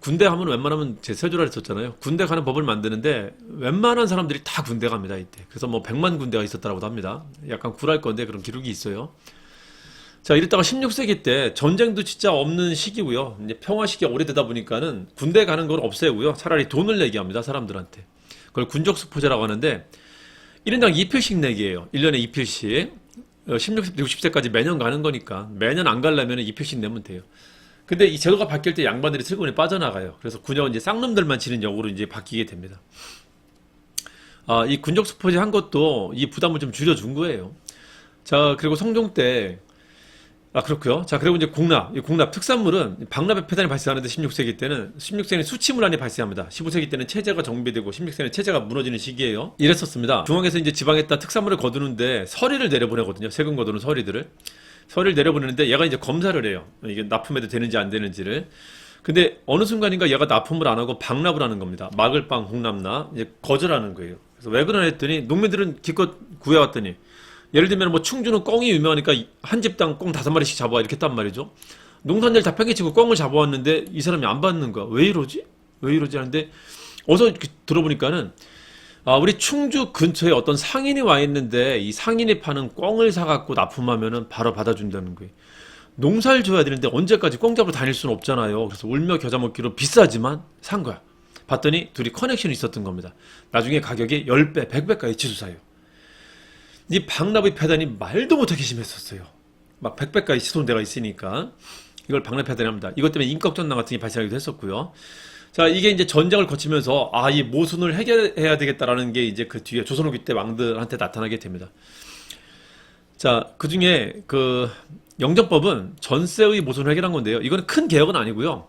군대 하면 웬만하면 제 세조라 했었잖아요. 군대 가는 법을 만드는데 웬만한 사람들이 다 군대 갑니다, 이때. 그래서 뭐 100만 군대가 있었다고도 합니다. 약간 굴할 건데 그런 기록이 있어요. 자, 이랬다가 16세기 때 전쟁도 진짜 없는 시기고요. 이제 평화 시기가 오래되다 보니까는 군대 가는 걸 없애고요. 차라리 돈을 내게 합니다, 사람들한테. 그걸 군적수포제라고 하는데 1인당 2필씩 내기예요. 1년에 2필씩. 16, 60세까지 매년 가는 거니까 매년 안 가려면 2필씩 내면 돼요. 근데 이 제도가 바뀔 때 양반들이 슬그머니 빠져나가요. 그래서 군역은 이제 쌍놈들만 지는 역으로 이제 바뀌게 됩니다. 이 군적수포제 한 것도 이 부담을 좀 줄여준 거예요. 자, 그리고 성종 때 그렇고요. 자, 그리고 이제 이 공납 특산물은 박납의 폐단이 발생하는데 16세기에는 수치문란이 발생합니다. 15세기 때는 체제가 정비되고 16세기는 체제가 무너지는 시기예요. 이랬었습니다. 중앙에서 이제 지방에다 특산물을 거두는데 서리를 내려보내거든요. 세금 거두는 서리를 내려보내는데 얘가 이제 검사를 해요. 이게 납품해도 되는지 안 되는지를. 근데 어느 순간인가 얘가 납품을 안 하고 박납을 하는 겁니다. 막을빵, 홍납나 이제 거절하는 거예요. 그래서 왜 그러나 했더니 농민들은 기껏 구해왔더니 예를 들면 뭐 충주는 꿩이 유명하니까 한 집당 꿩 5마리씩 잡아와 이렇게 했단 말이죠. 농산자를 다 팽개치고 꿩을 잡아왔는데 이 사람이 안 받는 거야. 왜 이러지? 왜 이러지? 하는데 어서 이렇게 들어보니까는 우리 충주 근처에 어떤 상인이 와 있는데 이 상인이 파는 꿩을 사갖고 납품하면은 바로 받아준다는 거예요. 농사를 줘야 되는데 언제까지 꿩 잡으러 다닐 수는 없잖아요. 그래서 울며 겨자 먹기로 비싸지만 산 거야. 봤더니 둘이 커넥션이 있었던 겁니다. 나중에 가격이 10배, 100배까지 치솟아요. 이 박납의 폐단이 말도 못하게 심했었어요. 막 100배까지 치솟은 데가 있으니까 이걸 박납 폐단이 합니다. 이것 때문에 인격전당 같은 게 발생하기도 했었고요. 자, 이게 이제 전쟁을 거치면서 이 모순을 해결해야 되겠다라는 게 이제 그 뒤에 조선 후기 때 왕들한테 나타나게 됩니다. 자, 그 중에 영정법은 전세의 모순을 해결한 건데요. 이거는 큰 개혁은 아니고요.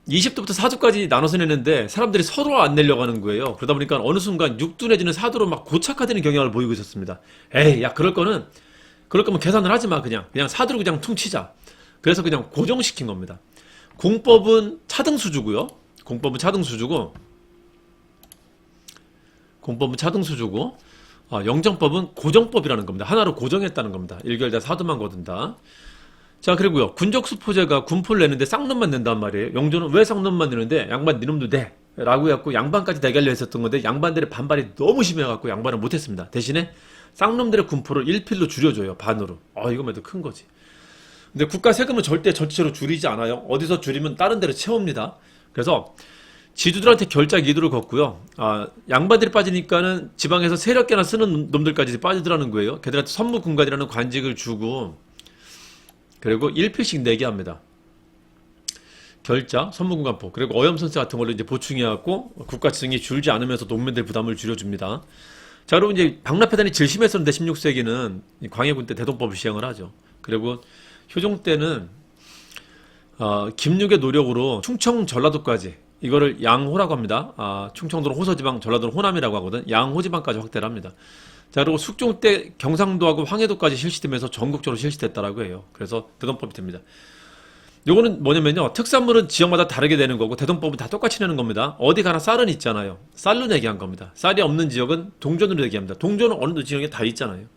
20도부터 4도까지 나눠서 내는데 사람들이 서로 안 내려고 하는 거예요. 그러다 보니까 어느 순간 6도 내지는 4도로 막 고착화되는 경향을 보이고 있었습니다. 에이, 야, 그럴 거면 계산을 하지 마. 그냥 4도로 그냥 퉁치자. 그래서 그냥 고정시킨 겁니다. 공법은 차등수주고요. 공법은 차등수주고, 영정법은 고정법이라는 겁니다. 하나로 고정했다는 겁니다. 1개월 다 4도만 거둔다. 자, 그리고요. 군적수포제가 군포를 내는데 쌍놈만 낸단 말이에요. 영조는 왜 쌍놈만 내는데 양반 니놈도 내 라고 해갖고 양반까지 대결려 했었던 건데 양반들의 반발이 너무 심해갖고 양반은 못했습니다. 대신에 쌍놈들의 군포를 1필로 줄여줘요. 반으로. 이거만 해도 큰 거지. 근데 국가 세금은 절대 전체로 줄이지 않아요. 어디서 줄이면 다른 데로 채웁니다. 그래서 지주들한테 결작 이도를 걷고요. 양반들이 빠지니까는 지방에서 세력계나 쓰는 놈들까지 빠지더라는 거예요. 걔들한테 선무군관이라는 관직을 주고 그리고 1필씩 내게 합니다. 결자, 선무군관포, 그리고 어염선세 같은 걸로 이제 보충해갖고 국가지정이 줄지 않으면서 농민들 부담을 줄여줍니다. 자, 그리고 이제 박납폐단이 제일 심했었는데 16세기는 광해군 때 대동법을 시행을 하죠. 그리고 효종 때는 김육의 노력으로 충청 전라도까지 이거를 양호라고 합니다. 충청도는 호서지방, 전라도는 호남이라고 하거든. 양호지방까지 확대를 합니다. 자, 그리고 숙종 때 경상도하고 황해도까지 실시되면서 전국적으로 실시됐다라고 해요. 그래서 대동법이 됩니다. 요거는 뭐냐면요. 특산물은 지역마다 다르게 되는 거고 대동법은 다 똑같이 내는 겁니다. 어디 가나 쌀은 있잖아요. 쌀로 내게 한 겁니다. 쌀이 없는 지역은 동전으로 내게 합니다. 동전은 어느 지역에 다 있잖아요.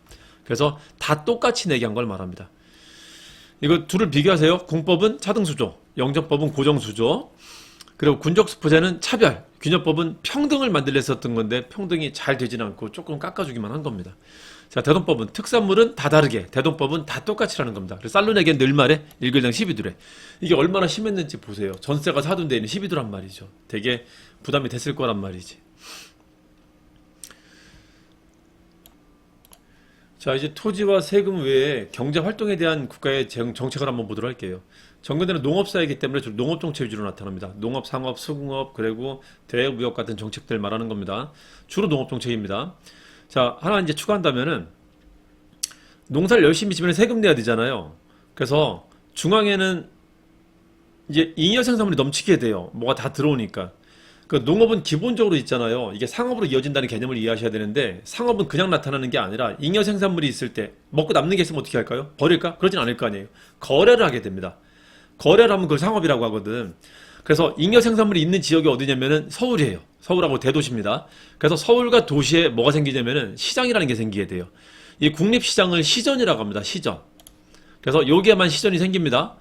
그래서 다 똑같이 내게 한 걸 말합니다. 이거 둘을 비교하세요. 공법은 차등수조, 영정법은 고정수조, 그리고 군적수포제는 차별, 균역법은 평등을 만들려 했었던 건데 평등이 잘 되진 않고 조금 깎아주기만 한 겁니다. 자, 대동법은 특산물은 다 다르게, 대동법은 다 똑같이라는 겁니다. 그래서 쌀로 내기엔 늘 말에 1글당 12두래. 이게 얼마나 심했는지 보세요. 전세가 4두인데 12두란 말이죠. 되게 부담이 됐을 거란 말이지. 자, 이제 토지와 세금 외에 경제 활동에 대한 국가의 정책을 한번 보도록 할게요. 정근대는 농업사이기 때문에 주로 농업정책 위주로 나타납니다. 농업, 상업, 수공업, 그리고 대외무역 같은 정책들 말하는 겁니다. 주로 농업정책입니다. 자, 하나 이제 추가한다면은 농사를 열심히 지면 세금 내야 되잖아요. 그래서 중앙에는 이제 잉여 생산물이 넘치게 돼요. 뭐가 다 들어오니까. 그 농업은 기본적으로 있잖아요. 이게 상업으로 이어진다는 개념을 이해하셔야 되는데 상업은 그냥 나타나는 게 아니라 잉여 생산물이 있을 때 먹고 남는 게 있으면 어떻게 할까요? 버릴까? 그러진 않을 거 아니에요. 거래를 하게 됩니다. 거래를 하면 그걸 상업이라고 하거든. 그래서 잉여 생산물이 있는 지역이 어디냐면은 서울이에요. 서울하고 대도시입니다. 그래서 서울과 도시에 뭐가 생기냐면은 시장이라는 게 생기게 돼요. 이 국립시장을 시전이라고 합니다. 시전. 그래서 여기에만 시전이 생깁니다.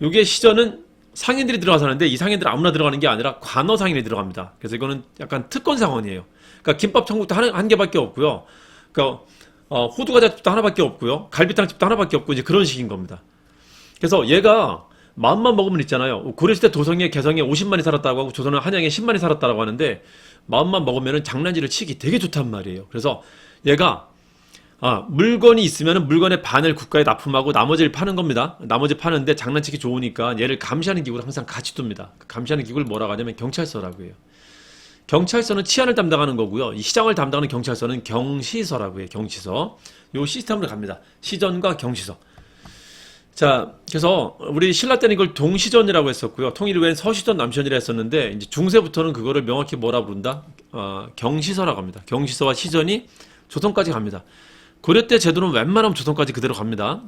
요게 시전은 상인들이 들어가서 하는데 이 상인들은 아무나 들어가는 게 아니라 관어 상인이 들어갑니다. 그래서 이거는 약간 특권 상원이에요. 그러니까 김밥 천국도 한 개밖에 없고요. 그러니까 호두과자집도 하나밖에 없고요. 갈비탕집도 하나밖에 없고 이제 그런 식인 겁니다. 그래서 얘가 마음만 먹으면 있잖아요. 고려시대 도성에 개성에 50만이 살았다고 하고 조선은 한양에 10만이 살았다고 하는데 마음만 먹으면은 장난질을 치기 되게 좋단 말이에요. 그래서 얘가 물건이 있으면 물건의 반을 국가에 납품하고 나머지를 파는 겁니다. 나머지 파는데 장난치기 좋으니까 얘를 감시하는 기구를 항상 같이 둡니다. 감시하는 기구를 뭐라고 하냐면 경찰서라고 해요. 경찰서는 치안을 담당하는 거고요. 이 시장을 담당하는 경찰서는 경시서라고 해요. 경시서. 요 시스템으로 갑니다. 시전과 경시서. 자, 그래서 우리 신라 때는 이걸 동시전이라고 했었고요. 통일 후엔 서시전, 남시전이라 했었는데 이제 중세부터는 그거를 명확히 뭐라 부른다? 경시서라고 합니다. 경시서와 시전이 조선까지 갑니다. 고려 때 제도는 웬만하면 조선까지 그대로 갑니다.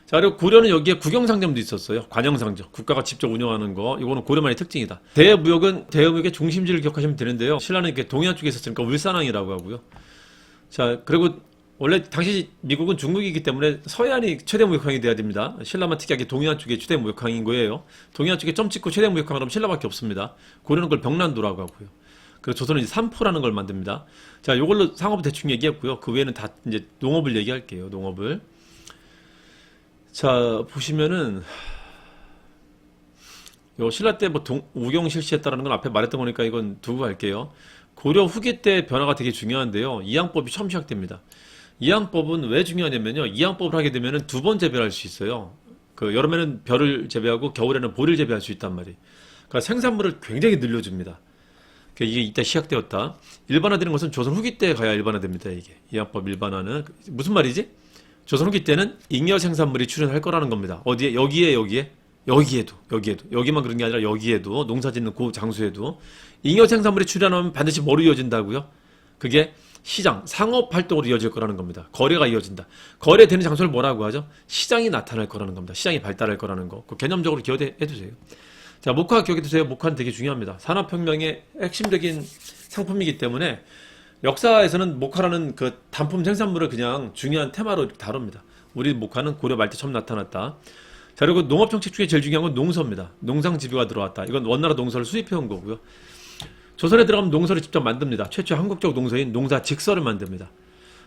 자, 그리고 고려는 여기에 국영상점도 있었어요. 관영상점. 국가가 직접 운영하는 거. 이거는 고려만의 특징이다. 대무역은 대무역의 중심지를 기억하시면 되는데요. 신라는 이렇게 동해안 쪽에 있었으니까 울산항이라고 하고요. 자, 그리고 원래 당시 미국은 중국이기 때문에 서해안이 최대 무역항이 돼야 됩니다. 신라만 특이하게 동해안 쪽이 최대 무역항인 거예요. 동해안 쪽에 점 찍고 최대 무역항을 하면 신라밖에 없습니다. 고려는 그걸 병난도라고 하고요. 그리고 조선은 이제 삼포라는 걸 만듭니다. 자, 요걸로 상업을 대충 얘기했고요. 그 외에는 다 이제 농업을 얘기할게요. 농업을. 자, 보시면은 요 신라 때 뭐 우경 실시했다라는 건 앞에 말했던 거니까 이건 두고 갈게요. 고려 후기 때 변화가 되게 중요한데요. 이항법이 처음 시작됩니다. 이항법은 왜 중요하냐면요. 이항법을 하게 되면은 두 번 재배할 수 있어요. 그 여름에는 벼를 재배하고 겨울에는 보리를 재배할 수 있단 말이에요. 그러니까 생산물을 굉장히 늘려줍니다. 이게 이때 시작되었다. 일반화되는 것은 조선 후기 때 가야 일반화됩니다. 이게 이항법 일반화는 무슨 말이지? 조선 후기 때는 잉여 생산물이 출현할 거라는 겁니다. 어디에? 여기에도 여기만 그런 게 아니라 여기에도 농사짓는 그 장소에도 잉여 생산물이 출현하면 반드시 뭐로 이어진다고요? 그게 시장, 상업 활동으로 이어질 거라는 겁니다. 거래가 이어진다. 거래되는 장소를 뭐라고 하죠? 시장이 나타날 거라는 겁니다. 시장이 발달할 거라는 거. 그 개념적으로 기억해 두세요. 자, 목화 기억해 두세요. 목화는 되게 중요합니다. 산업혁명의 핵심적인 상품이기 때문에 역사에서는 목화라는 그 단품 생산물을 그냥 중요한 테마로 다룹니다. 우리 목화는 고려 말 때 처음 나타났다. 자, 그리고 농업정책 중에 제일 중요한 건 농서입니다. 농상집요가 들어왔다. 이건 원나라 농서를 수입해온 거고요. 조선에 들어가면 농서를 직접 만듭니다. 최초 한국적 농서인 농사직서를 만듭니다.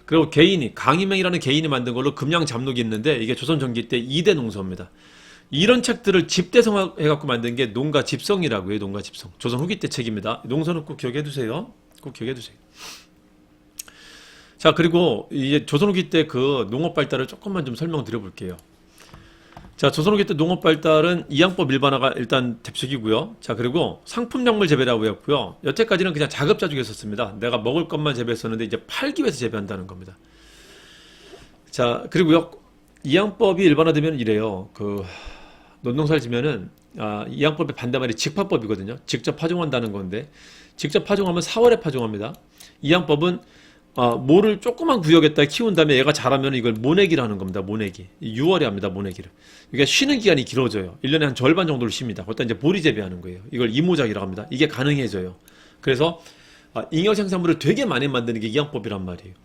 그리고 개인이 강희명이라는 개인이 만든 걸로 금양 잡록이 있는데 이게 조선 전기 때 2대 농서입니다. 이런 책들을 집대성해갖고 만든 게 농가집성이라고 해요. 농가집성. 조선 후기 때 책입니다. 농서는 꼭 기억해 두세요. 꼭 기억해 두세요. 자, 그리고 이제 조선 후기 때 그 농업 발달을 조금만 좀 설명드려 볼게요. 자, 조선 후기 때 농업 발달은 이항법 일반화가 일단 대표적이고요. 자, 그리고 상품 작물 재배라고 했고요. 여태까지는 그냥 자급자족했었습니다. 내가 먹을 것만 재배했었는데 이제 팔기 위해서 재배한다는 겁니다. 자, 그리고요. 이항법이 일반화되면 이래요. 그 논농사를 지면은 이항법의 반대말이 직파법이거든요. 직접 파종한다는 건데 직접 파종하면 4월에 파종합니다. 이항법은 모를 조그만 구역에다 키운 다음에 얘가 자라면 이걸 모내기를 하는 겁니다. 모내기. 6월에 합니다. 모내기를. 그러니까 쉬는 기간이 길어져요. 1년에 한 절반 정도를 쉽니다. 그것도 이제 보리 재배하는 거예요. 이걸 이모작이라고 합니다. 이게 가능해져요. 그래서 잉여 생산물을 되게 많이 만드는 게 이항법이란 말이에요.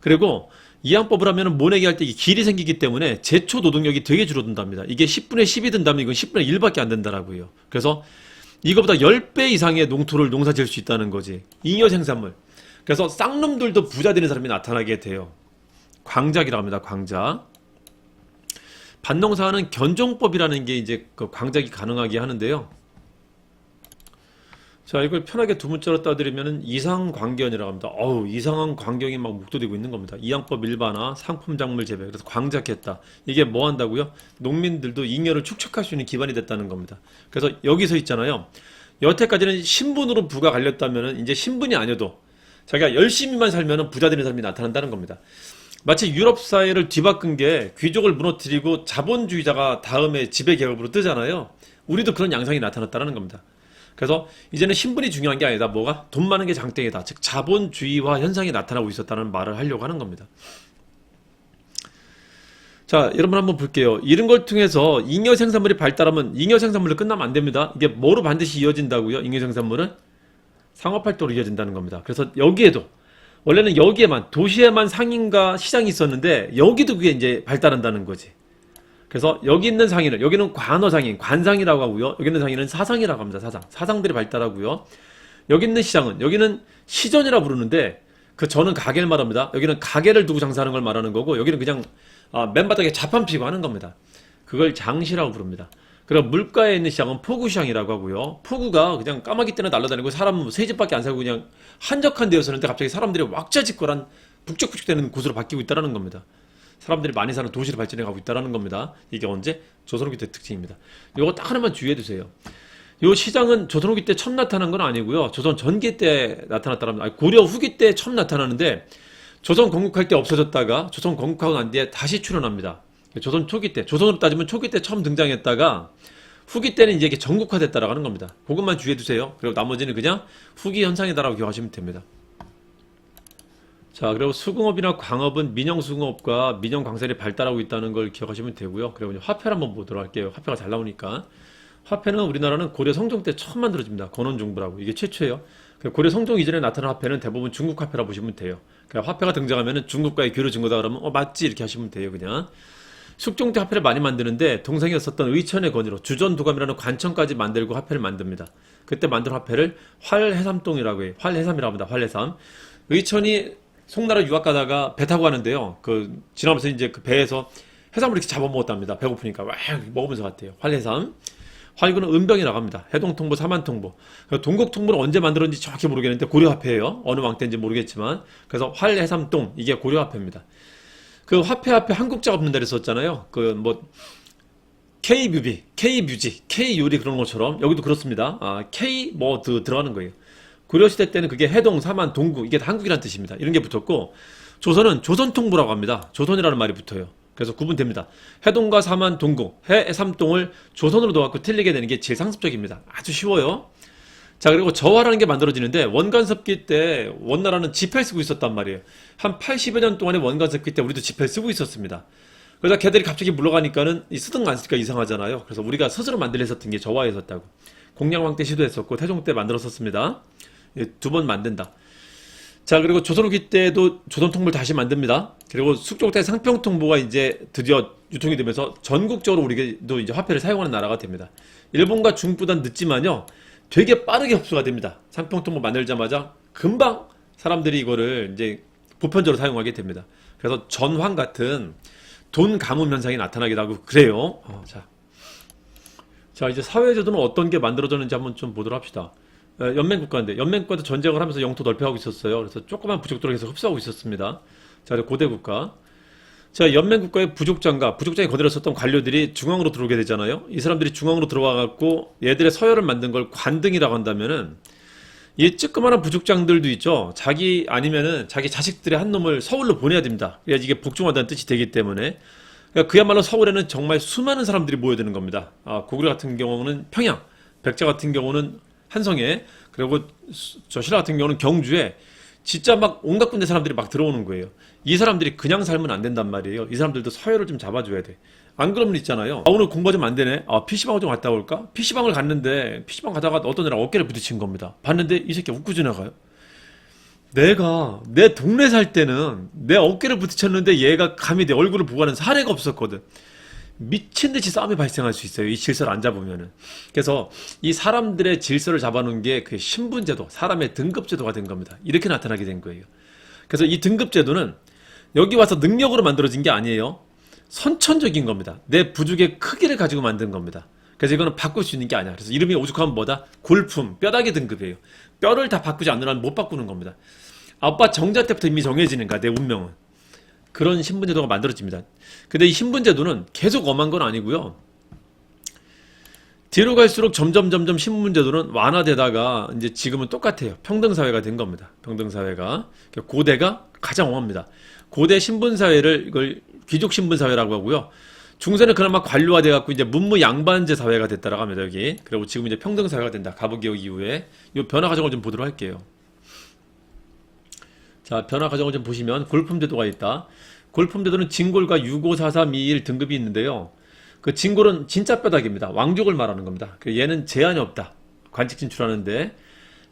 그리고 이항법을 하면 모내기 할 때 길이 생기기 때문에 제초 노동력이 되게 줄어든답니다. 이게 10분의 10이 된다면 이건 10분의 1밖에 안 된다라고 해요. 그래서 이거보다 10배 이상의 농토를 농사 지을 수 있다는 거지. 잉여 생산물. 그래서 쌍놈들도 부자 되는 사람이 나타나게 돼요. 광작이라고 합니다. 광작. 밭농사는 견종법이라는 게 이제 그 광작이 가능하게 하는데요. 자, 이걸 편하게 두 문자로 따드리면 이상광견이라고 합니다. 이상한 광경이 막 묵도되고 있는 겁니다. 이항법 일반화, 상품작물 재배. 그래서 광작했다. 이게 뭐 한다고요? 농민들도 잉여를 축적할 수 있는 기반이 됐다는 겁니다. 그래서 여기서 있잖아요. 여태까지는 신분으로 부가 갈렸다면 이제 신분이 아니어도 자기가 열심히만 살면 부자 되는 사람이 나타난다는 겁니다. 마치 유럽 사회를 뒤바꾼 게 귀족을 무너뜨리고 자본주의자가 다음에 지배계급으로 뜨잖아요. 우리도 그런 양상이 나타났다는 겁니다. 그래서 이제는 신분이 중요한 게 아니다. 뭐가? 돈 많은 게 장땡이다. 즉 자본주의화 현상이 나타나고 있었다는 말을 하려고 하는 겁니다. 자, 여러분 한번 볼게요. 이런 걸 통해서 잉여 생산물이 발달하면 잉여 생산물로 끝나면 안 됩니다. 이게 뭐로 반드시 이어진다고요? 잉여 생산물은 상업활동으로 이어진다는 겁니다. 그래서 여기에도 원래는 여기에만 도시에만 상인과 시장이 있었는데 여기도 그게 이제 발달한다는 거지. 그래서 여기 있는 상인을, 여기는 관어상인, 관상이라고 하고요. 여기 있는 상인은 사상이라고 합니다. 사상. 사상들이 발달하고요. 여기 있는 시장은, 여기는 시전이라 부르는데, 그 저는 가게를 말합니다. 여기는 가게를 두고 장사하는 걸 말하는 거고, 여기는 그냥 맨바닥에 자판 피고 하는 겁니다. 그걸 장시라고 부릅니다. 그리고 물가에 있는 시장은 포구시장이라고 하고요. 포구가 그냥 까마귀 떼나 날아다니고 사람 세 집밖에 안 살고 그냥 한적한 데에 서는데 갑자기 사람들이 왁자지껄한 북적북적대는 곳으로 바뀌고 있다는 겁니다. 사람들이 많이 사는 도시로 발전해 가고 있다는 겁니다. 이게 언제? 조선 후기 때 특징입니다. 이거 딱 하나만 주의해 두세요. 이 시장은 조선 후기 때 처음 나타난 건 아니고요. 조선 전기 때 나타났다면, 아니 고려 후기 때 처음 나타나는데 조선 건국할 때 없어졌다가 조선 건국하고 난 뒤에 다시 출현합니다. 조선 초기 때, 조선으로 따지면 초기 때 처음 등장했다가 후기 때는 이제 이게 전국화됐다라고 하는 겁니다. 그것만 주의해 두세요. 그리고 나머지는 그냥 후기 현상이다라고 기억하시면 됩니다. 자, 그리고 수공업이나 광업은 민영수공업과 민영광산이 발달하고 있다는 걸 기억하시면 되고요. 그리고 이제 화폐를 한번 보도록 할게요. 화폐가 잘 나오니까. 화폐는 우리나라는 고려 성종 때 처음 만들어집니다. 건원중부라고. 이게 최초예요. 고려 성종 이전에 나타난 화폐는 대부분 중국 화폐라 보시면 돼요. 그러니까 화폐가 등장하면 중국과의 교류 증거다 그러면 맞지 이렇게 하시면 돼요. 그냥. 숙종 때 화폐를 많이 만드는데 동상이었었던 의천의 건의로 주전두감이라는 관청까지 만들고 화폐를 만듭니다. 그때 만든 화폐를 활해삼동이라고 해요. 활해삼이라고 합니다. 활해삼. 의천이 송나라 유학 가다가 배 타고 가는데요. 지나면서 이제 그 배에서 해삼을 이렇게 잡아먹었답니다. 배고프니까 와 먹으면서 갔대요. 활해삼. 활구는 은병이라고 합니다. 해동통보, 사만통보. 동국통보는 언제 만들었는지 정확히 모르겠는데 고려화폐예요. 어느 왕 때인지 모르겠지만. 그래서 활해삼동 이게 고려화폐입니다. 그 화폐 앞에 한국자가 없는 데를 썼잖아요. K뮤비, K뮤지, K요리 그런 것처럼 여기도 그렇습니다. K 들어가는 거예요. 고려시대 때는 그게 해동, 사만, 동구 이게 다 한국이라는 뜻입니다. 이런 게 붙었고 조선은 조선통보라고 합니다. 조선이라는 말이 붙어요. 그래서 구분됩니다. 해동과 사만, 동구, 해삼동을 조선으로 넣어갖고 틀리게 되는 게 제일 상습적입니다. 아주 쉬워요. 자, 그리고 저화라는 게 만들어지는데 원간섭기 때 원나라는 지폐를 쓰고 있었단 말이에요. 한 80여 년 동안의 원간섭기 때 우리도 지폐를 쓰고 있었습니다. 그러다 걔들이 갑자기 물러가니까는 쓰던 거 안 쓰니까 이상하잖아요. 그래서 우리가 스스로 만들려 했었던 게 저화였었다고. 공양왕 때 시도했었고 태종 때 만들었었습니다. 두 번 만든다. 자, 그리고 조선 후기 때도 조선통보를 다시 만듭니다. 그리고 숙종 때 상평통보가 이제 드디어 유통이 되면서 전국적으로 우리도 이제 화폐를 사용하는 나라가 됩니다. 일본과 중국보단 늦지만요. 되게 빠르게 흡수가 됩니다. 상평통보 만들자마자 금방 사람들이 이거를 이제 보편적으로 사용하게 됩니다. 그래서 전황 같은 돈 가뭄 현상이 나타나기도 하고 그래요. 자, 이제 사회제도는 어떤 게 만들어졌는지 한번 좀 보도록 합시다. 연맹국가인데 연맹국가도 전쟁을 하면서 영토 넓혀가고 있었어요. 그래서 조그만 부족들을 계속 흡수하고 있었습니다. 자, 그리고 고대국가. 자, 연맹국가의 부족장이 거들어 썼던 관료들이 중앙으로 들어오게 되잖아요. 이 사람들이 중앙으로 들어와갖고 얘들의 서열을 만든 걸 관등이라고 한다면은 이 찌끄만한 부족장들도 있죠. 자기 아니면은 자기 자식들의 한 놈을 서울로 보내야 됩니다. 그래야지 이게 복종한다는 뜻이 되기 때문에 그러니까 그야말로 서울에는 정말 수많은 사람들이 모여드는 겁니다. 고구려 같은 경우는 평양, 백자 같은 경우는 한성에, 그리고 저 신라 같은 경우는 경주에 진짜 막 온갖 군데 사람들이 막 들어오는 거예요. 이 사람들이 그냥 살면 안 된단 말이에요. 이 사람들도 서열을 좀 잡아줘야 돼. 안 그러면 있잖아요. 오늘 공부 좀 안 되네. PC방을 좀 갔다 올까? PC방을 갔는데 PC방 가다가 어떤 애랑 어깨를 부딪힌 겁니다. 봤는데 이 새끼 웃고 지나가요. 내가 내 동네 살 때는 내 어깨를 부딪혔는데 얘가 감히 내 얼굴을 보고 하는 사례가 없었거든. 미친듯이 싸움이 발생할 수 있어요. 이 질서를 안 잡으면은. 그래서 이 사람들의 질서를 잡아놓은 게 그 신분제도, 사람의 등급제도가 된 겁니다. 이렇게 나타나게 된 거예요. 그래서 이 등급제도는 여기 와서 능력으로 만들어진 게 아니에요. 선천적인 겁니다. 내 부족의 크기를 가지고 만든 겁니다. 그래서 이거는 바꿀 수 있는 게 아니야. 그래서 이름이 오죽하면 뭐다? 골품, 뼈다귀 등급이에요. 뼈를 다 바꾸지 않으면 못 바꾸는 겁니다. 아빠 정자 때부터 이미 정해지는 거야, 내 운명은. 그런 신분제도가 만들어집니다. 근데 이 신분제도는 계속 엄한 건 아니고요. 뒤로 갈수록 점점 신분제도는 완화되다가 이제 지금은 똑같아요. 평등사회가 된 겁니다. 평등사회가. 고대가 가장 엄합니다. 고대 신분사회를 이걸 귀족신분사회라고 하고요. 중세는 그나마 관료화돼 갖고 이제 문무양반제 사회가 됐다라고 합니다. 여기. 그리고 지금 이제 평등사회가 된다. 가부개혁 이후에. 이 변화 과정을 좀 보도록 할게요. 자, 변화 과정을 좀 보시면 골품제도가 있다. 골품제도는 진골과 654321 등급이 있는데요. 그 진골은 진짜 뼈다귀입니다. 왕족을 말하는 겁니다. 얘는 제한이 없다. 관직 진출하는데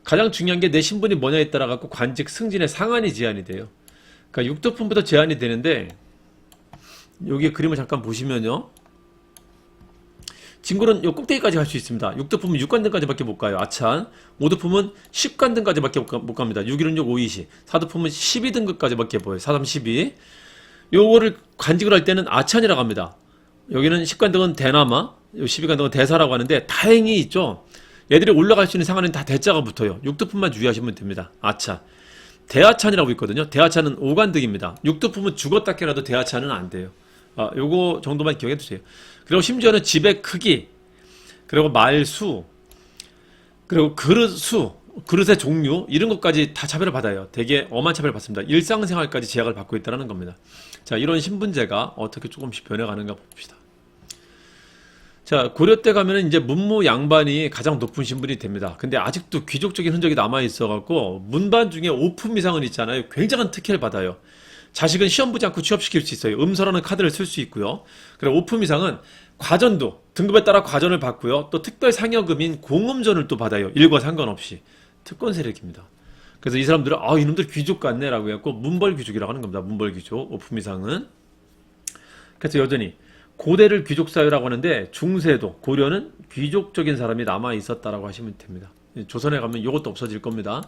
가장 중요한 게 내 신분이 뭐냐에 따라 갖고 관직 승진의 상한이 제한이 돼요. 그러니까 6도품부터 제한이 되는데 여기 그림을 잠깐 보시면요. 진골은 요 꼭대기까지 갈 수 있습니다. 6득품은 6관등까지밖에 못 가요. 아찬. 5득품은 10관등까지밖에 못 갑니다. 616, 520. 4득품은 12등급까지밖에 보여요. 4, 3, 12. 요거를 관직을 할 때는 아찬이라고 합니다. 여기는 10관등은 대나마, 요 12관등은 대사라고 하는데 다행히 있죠. 얘들이 올라갈 수 있는 상한은 다 대자가 붙어요. 6득품만 주의하시면 됩니다. 아찬. 대하찬이라고 있거든요. 대하찬은 5관등입니다. 6득품은 죽었다 깨라도 대하찬은 안 돼요. 요거 정도만 기억해 두세요. 그리고 심지어는 집의 크기, 그리고 말수, 그리고 그릇의 종류, 이런 것까지 다 차별을 받아요. 되게 엄한 차별을 받습니다. 일상생활까지 제약을 받고 있다는 겁니다. 자, 이런 신분제가 어떻게 조금씩 변해가는가 봅시다. 자, 고려 때 가면은 이제 문무 양반이 가장 높은 신분이 됩니다. 근데 아직도 귀족적인 흔적이 남아있어갖고, 문반 중에 5품 이상은 있잖아요. 굉장한 특혜를 받아요. 자식은 시험 보지 않고 취업시킬 수 있어요. 음서라는 카드를 쓸 수 있고요. 그리고 5품 이상은 과전도 등급에 따라 과전을 받고요. 또 특별 상여금인 공음전을 또 받아요. 일과 상관없이. 특권 세력입니다. 그래서 이 사람들은 이놈들 귀족 같네 라고 해갖고 문벌 귀족이라고 하는 겁니다. 문벌 귀족 5품 이상은. 그래서 여전히 고대를 귀족 사회라고 하는데 중세도 고려는 귀족적인 사람이 남아 있었다라고 하시면 됩니다. 조선에 가면 이것도 없어질 겁니다.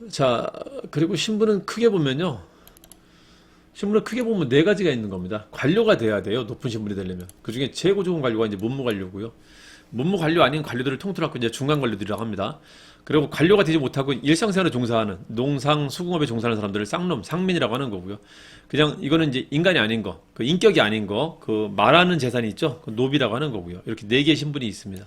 자, 그리고 신분은 크게 보면요. 신분을 크게 보면 네 가지가 있는 겁니다. 관료가 돼야 돼요. 높은 신분이 되려면. 그 중에 최고 좋은 관료가 이제 문무 관료고요. 문무 관료 아닌 관료들을 통틀어서 이제 중간 관료들이라고 합니다. 그리고 관료가 되지 못하고 일상생활에 종사하는 농상, 수공업에 종사하는 사람들을 쌍놈, 상민이라고 하는 거고요. 그냥 이거는 이제 인간이 아닌 거, 그 인격이 아닌 거, 그 말하는 재산이 있죠. 그 노비라고 하는 거고요. 이렇게 네 개의 신분이 있습니다.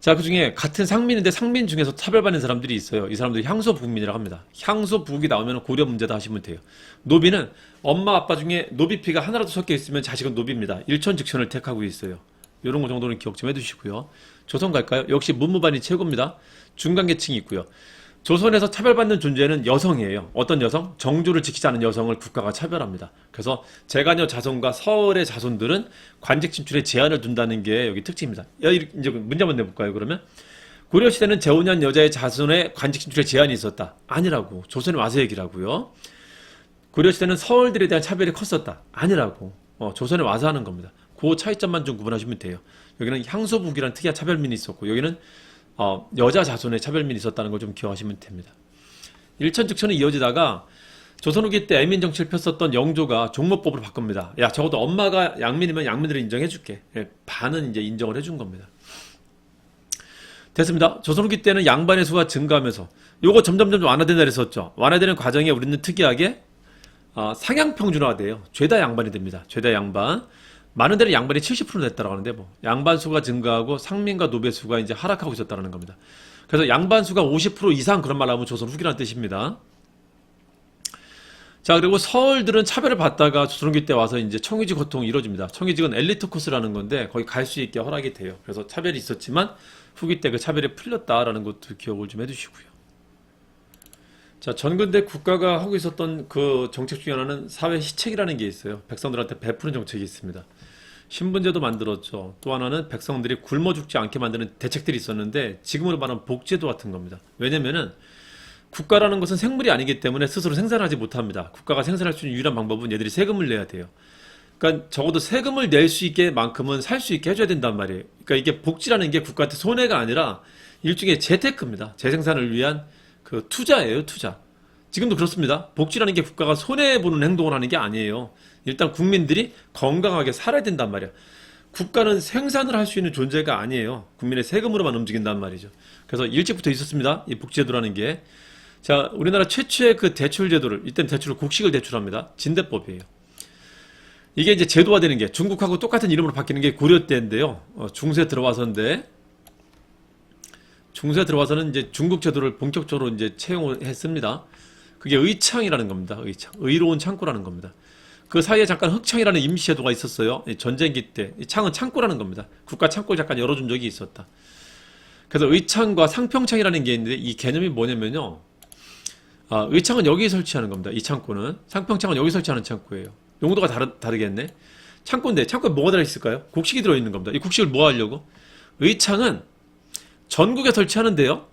자, 그 중에 같은 상민인데 상민 중에서 차별받는 사람들이 있어요. 이 사람들이 향소부국민이라고 합니다. 향소부국이 나오면 고려 문제다 하시면 돼요. 노비는 엄마 아빠 중에 노비피가 하나라도 섞여 있으면 자식은 노비입니다. 일천즉천을 택하고 있어요. 이런 거 정도는 기억 좀 해두시고요. 조선 갈까요? 역시 문무반이 최고입니다. 중간계층이 있고요. 조선에서 차별받는 존재는 여성이에요. 어떤 여성? 정조를 지키지 않은 여성을 국가가 차별합니다. 그래서 제가녀 자손과 서울의 자손들은 관직 진출에 제한을 둔다는 게 여기 특징입니다. 이제 문제 한번 내볼까요, 그러면? 고려시대는 재혼한 여자의 자손의 관직 진출에 제한이 있었다. 아니라고. 조선에 와서 얘기라고요. 고려시대는 서울들에 대한 차별이 컸었다. 아니라고. 조선에 와서 하는 겁니다. 그 차이점만 좀 구분하시면 돼요. 여기는 향소부기라는 특이한 차별민이 있었고, 여기는 여자 자손의 차별민이 있었다는 걸 좀 기억하시면 됩니다. 일천즉천은 이어지다가 조선 후기 때 애민 정치를 폈었던 영조가 종모법으로 바꿉니다. 야, 적어도 엄마가 양민이면 양민들을 인정해줄게. 반은 이제 인정을 해준 겁니다. 됐습니다. 조선 후기 때는 양반의 수가 증가하면서 요거 점점 완화된다 그랬었죠. 완화되는 과정에 우리는 특이하게 상향평준화돼요. 죄다 양반이 됩니다. 죄다 양반. 많은 데는 양반이 70% 됐다고 하는데 양반 수가 증가하고 상민과 노배 수가 이제 하락하고 있었다는 겁니다. 그래서 양반 수가 50% 이상 그런 말 하면 조선 후기라는 뜻입니다. 자, 그리고 서울들은 차별을 받다가 조선 후기 때 와서 이제 청위직 호통이 이루어집니다. 청위직은 엘리트 코스라는 건데 거기 갈 수 있게 허락이 돼요. 그래서 차별이 있었지만 후기 때 그 차별이 풀렸다라는 것도 기억을 좀 해두시고요. 자, 전근대 국가가 하고 있었던 그 정책 중에 하나는 사회 시책이라는 게 있어요. 백성들한테 베푸는 정책이 있습니다. 신분제도 만들었죠. 또 하나는 백성들이 굶어 죽지 않게 만드는 대책들이 있었는데 지금으로 말하면 복제도 같은 겁니다. 왜냐면은 국가라는 것은 생물이 아니기 때문에 스스로 생산하지 못합니다. 국가가 생산할 수 있는 유일한 방법은 얘들이 세금을 내야 돼요. 그러니까 적어도 세금을 낼 수 있게 만큼은 살 수 있게 해줘야 된단 말이에요. 그러니까 이게 복지라는 게 국가한테 손해가 아니라 일종의 재테크입니다. 재생산을 위한 그 투자예요, 투자. 지금도 그렇습니다. 복지라는 게 국가가 손해보는 행동을 하는 게 아니에요. 일단 국민들이 건강하게 살아야 된단 말이야. 국가는 생산을 할 수 있는 존재가 아니에요. 국민의 세금으로만 움직인단 말이죠. 그래서 일찍부터 있었습니다. 이 복지제도라는 게. 자, 우리나라 최초의 그 대출제도를, 이때는 대출을 곡식을 대출합니다. 진대법이에요. 이게 이제 제도화되는 게 중국하고 똑같은 이름으로 바뀌는 게 고려 때인데요. 중세 들어와서인데, 중세 들어와서는 이제 중국 제도를 본격적으로 이제 채용을 했습니다. 그게 의창이라는 겁니다. 의창. 의로운 창고라는 겁니다. 그 사이에 잠깐 흑창이라는 임시제도가 있었어요. 전쟁기 때. 이 창은 창고라는 겁니다. 국가 창고를 잠깐 열어준 적이 있었다. 그래서 의창과 상평창이라는 게 있는데 이 개념이 뭐냐면요. 의창은 여기 설치하는 겁니다. 이 창고는. 상평창은 여기 설치하는 창고예요. 용도가 다르겠네. 창고인데 창고에 뭐가 들어있을까요? 곡식이 들어있는 겁니다. 이 곡식을 뭐 하려고? 의창은 전국에 설치하는데요.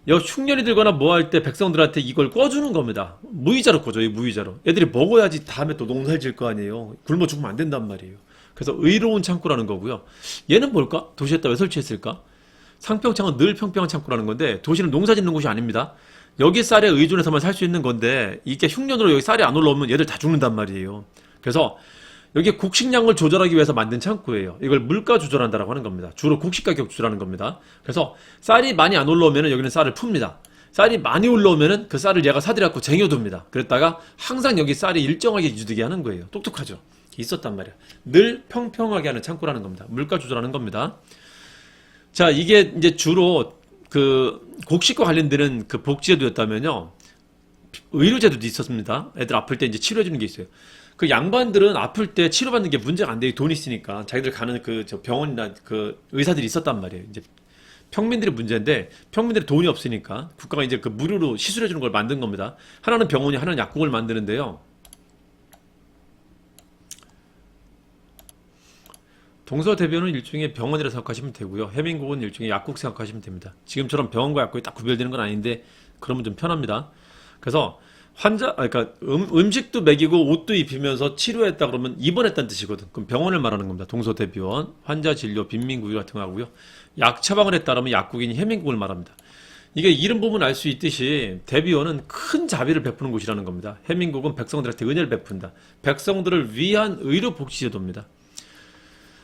흉년이 들거나 뭐 할 때 백성들한테 이걸 꿔주는 겁니다. 무이자로 꿔줘요. 무이자로. 애들이 먹어야지 다음에 또 농사를 질 거 아니에요. 굶어 죽으면 안 된단 말이에요. 그래서 그래서 의로운 창고라는 거고요. 얘는 뭘까? 도시에다 왜 설치했을까? 상평창은 늘 평평한 창고라는 건데 도시는 농사 짓는 곳이 아닙니다. 여기 쌀에 의존해서만 살 수 있는 건데 이게 흉년으로 여기 쌀이 안 올라오면 얘들 다 죽는단 말이에요. 그래서 여기 곡식량을 조절하기 위해서 만든 창고예요. 이걸 물가 조절한다라고 하는 겁니다. 주로 곡식 가격 조절하는 겁니다. 그래서 쌀이 많이 안 올라오면 여기는 쌀을 풉니다. 쌀이 많이 올라오면은 그 쌀을 얘가 사들여갖고 쟁여둡니다. 그랬다가 항상 여기 쌀이 일정하게 유지되게 하는 거예요. 똑똑하죠? 있었단 말이야. 늘 평평하게 하는 창고라는 겁니다. 물가 조절하는 겁니다. 자, 이게 이제 주로 그 곡식과 관련되는 그 복지제도였다면요. 의료제도도 있었습니다. 애들 아플 때 이제 치료해주는 게 있어요. 그 양반들은 아플 때 치료받는 게 문제가 안 돼. 돈이 있으니까. 자기들 가는 그 저 병원이나 그 의사들이 있었단 말이에요. 이제 평민들의 문제인데 평민들이 돈이 없으니까 국가가 이제 그 무료로 시술해주는 걸 만든 겁니다. 하나는 병원이, 하나는 약국을 만드는데요. 동서대변은 일종의 병원이라 생각하시면 되고요. 해민국은 일종의 약국 생각하시면 됩니다. 지금처럼 병원과 약국이 딱 구별되는 건 아닌데 그러면 좀 편합니다. 그래서 그러니까 음식도 먹이고 옷도 입히면서 치료했다 그러면 입원했다는 뜻이거든. 그럼 병원을 말하는 겁니다. 동서대변, 환자 진료, 빈민국이 같은 거 하고요. 약 처방을 했다 그러면 약국인 해민국을 말합니다. 이게 이름 보면 알 수 있듯이 대비원은 큰 자비를 베푸는 곳이라는 겁니다. 해민국은 백성들한테 은혜를 베푼다. 백성들을 위한 의료복지제도입니다.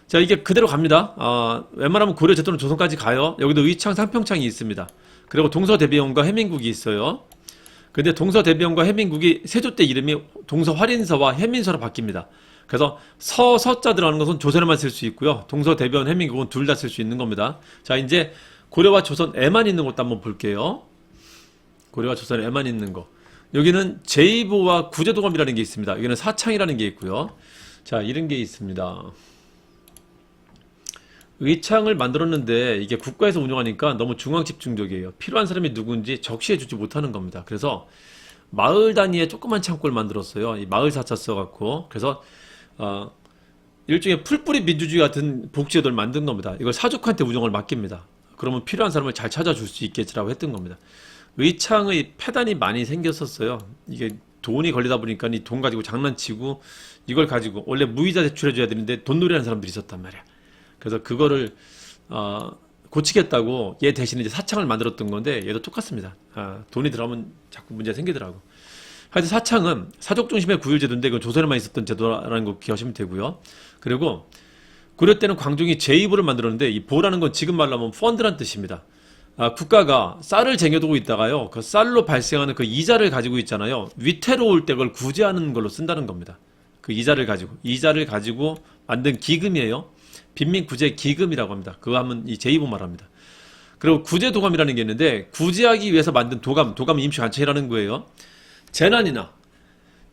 자, 이게 그대로 갑니다. 웬만하면 고려, 제도는 조선까지 가요. 여기도 의창, 상평창이 있습니다. 그리고 동서대비원과 해민국이 있어요. 근데 동서대비원과 해민국이 세조 때 이름이 동서활인서와 해민서로 바뀝니다. 그래서 서자 들어가는 것은 조선에만 쓸 수 있고요. 동서대비원, 해민국은 둘 다 쓸 수 있는 겁니다. 자, 이제 고려와 조선에만 있는 것도 한번 볼게요. 고려와 조선에만 있는 거. 여기는 제이보와 구제도감이라는 게 있습니다. 여기는 사창이라는 게 있고요. 자, 이런 게 있습니다. 의창을 만들었는데 이게 국가에서 운영하니까 너무 중앙 집중적이에요. 필요한 사람이 누군지 적시해주지 못하는 겁니다. 그래서 마을 단위의 조그만 창고를 만들었어요. 이 마을 사자 써갖고. 그래서 일종의 풀뿌리 민주주의 같은 복지제도를 만든 겁니다. 이걸 사족한테 운영을 맡깁니다. 그러면 필요한 사람을 잘 찾아줄 수 있겠지라고 했던 겁니다. 의창의 폐단이 많이 생겼었어요. 이게 돈이 걸리다 보니까 이 돈 가지고 장난치고 이걸 가지고 원래 무이자 대출해줘야 되는데 돈놀이 하는 사람들이 있었단 말이야. 그래서 그거를 고치겠다고 얘 대신에 이제 사창을 만들었던 건데 얘도 똑같습니다. 돈이 들어가면 자꾸 문제가 생기더라고. 하여튼 사창은 사족 중심의 구율제도인데 이건 조선에만 있었던 제도라는 거 기억하시면 되고요. 그리고 고려 때는 광종이 제2보를 만들었는데 이 보라는 건 지금 말로 하면 펀드란 뜻입니다. 국가가 쌀을 쟁여두고 있다가요. 그 쌀로 발생하는 그 이자를 가지고 있잖아요. 위태로울 때 그걸 구제하는 걸로 쓴다는 겁니다. 그 이자를 가지고 만든 기금이에요. 빈민구제 기금이라고 합니다. 그거 하면 이 제2보 말합니다. 그리고 구제도감이라는 게 있는데 구제하기 위해서 만든 도감은 임시관청이라는 거예요. 재난이나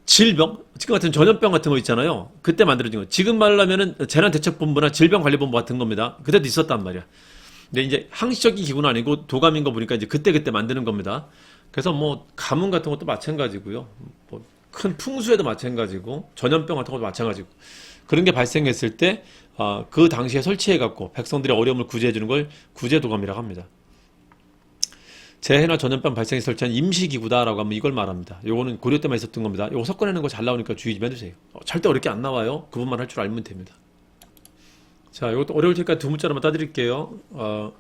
질병, 지금 같은 전염병 같은 거 있잖아요. 그때 만들어진 거. 지금 말하면은 재난대책본부나 질병관리본부 같은 겁니다. 그때도 있었단 말이야. 근데 이제 항시적인 기구는 아니고 도감인 거 보니까 이제 그때 만드는 겁니다. 그래서 뭐 가뭄 같은 것도 마찬가지고요. 뭐 큰 풍수에도 마찬가지고 전염병 같은 것도 마찬가지고 그런 게 발생했을 때 그 당시에 설치해갖고 백성들의 어려움을 구제해주는 걸 구제도감이라고 합니다. 재해나 전염병 발생에 설치한 임시기구다라고 하면 이걸 말합니다. 요거는 고려 때만 있었던 겁니다. 요거 섞어내는 거 잘 나오니까 주의 좀 해주세요. 절대 어렵게 안 나와요. 그분만 할 줄 알면 됩니다. 자, 이것도 어려울 테니까 두 문자로만 따드릴게요.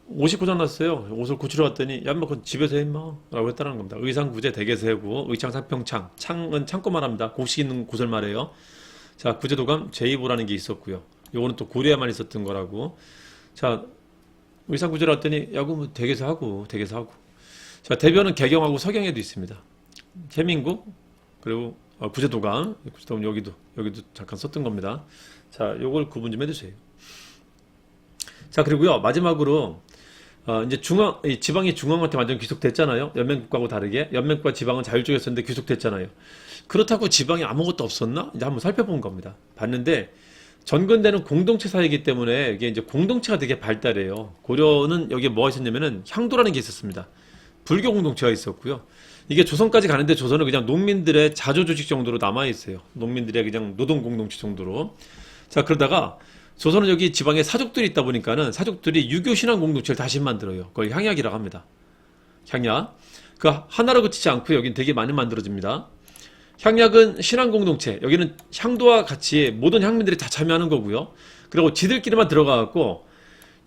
옷이 고장났어요. 옷을 고치러 갔더니 야, 뭐 그건 집에서 해 임마 라고 했다는 겁니다. 의상구제 대개세고 의창 상평창 창은 창고만 합니다. 곡식 있는 곳을 말해요. 자, 구제도감 제2보라는 게 있었고요. 요거는 또 고려에만 있었던 거라고. 자, 의상구제를 했더니 야, 그뭐 대개서 하고. 자, 대변은 개경하고 서경에도 있습니다. 해민국 그리고 구제도감 여기도 잠깐 썼던 겁니다. 자, 요걸 구분 좀 해주세요. 자, 그리고요 마지막으로 이제 지방이 중앙한테 완전 귀속됐잖아요. 연맹국가하고 다르게 연맹국가 지방은 자율적이었었는데 귀속됐잖아요. 그렇다고 지방이 아무것도 없었나? 이제 한번 살펴본 겁니다. 봤는데 전근대는 공동체 사회이기 때문에 이게 이제 공동체가 되게 발달해요. 고려는 여기에 뭐가 있었냐면은 향도라는 게 있었습니다. 불교 공동체가 있었고요. 이게 조선까지 가는데 조선은 그냥 농민들의 자조조직 정도로 남아있어요. 농민들의 그냥 노동 공동체 정도로. 자, 그러다가 조선은 여기 지방에 사족들이 있다 보니까는 사족들이 유교 신앙 공동체를 다시 만들어요. 그걸 향약이라고 합니다. 향약. 그 하나로 그치지 않고 여긴 되게 많이 만들어집니다. 향약은 신앙 공동체. 여기는 향도와 같이 모든 향민들이 다 참여하는 거고요. 그리고 지들끼리만 들어가갖고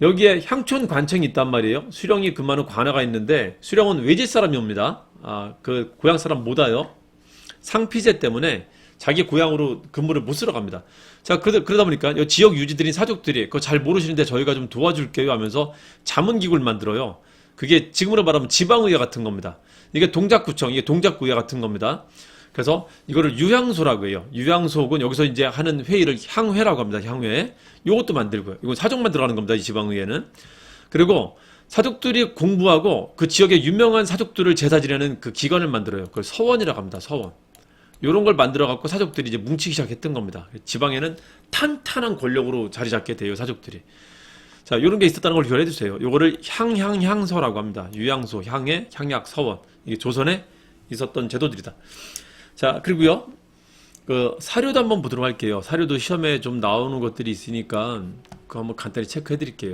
여기에 향촌 관청이 있단 말이에요. 수령이 근무하는 관아가 있는데 수령은 외지 사람이 옵니다. 그 고향 사람 못 와요. 상피제 때문에 자기 고향으로 근무를 못 쓰러 갑니다. 자, 그러다 보니까 이 지역 유지들인 사족들이 그거 잘 모르시는데 저희가 좀 도와줄게요 하면서 자문기구를 만들어요. 그게 지금으로 말하면 지방의회 같은 겁니다. 이게 동작구청, 이게 동작구의회 같은 겁니다. 그래서 이거를 유향소라고 해요. 유향소는 여기서 이제 하는 회의를 향회라고 합니다. 향회. 요것도 만들고요. 이건 사족만 들어가는 겁니다. 이 지방의회는. 그리고 사족들이 공부하고 그 지역의 유명한 사족들을 제사 지내는 그 기관을 만들어요. 그걸 서원이라고 합니다. 서원. 요런 걸 만들어 갖고 사족들이 이제 뭉치기 시작했던 겁니다. 지방에는 탄탄한 권력으로 자리 잡게 돼요. 사족들이. 자, 요런 게 있었다는 걸 기억해 주세요. 요거를 향향향서라고 합니다. 유향소, 향회, 향약, 서원. 이게 조선에 있었던 제도들이다. 자, 그리고요. 그 사료도 한번 보도록 할게요. 사료도 시험에 좀 나오는 것들이 있으니까 그거 한번 간단히 체크해 드릴게요.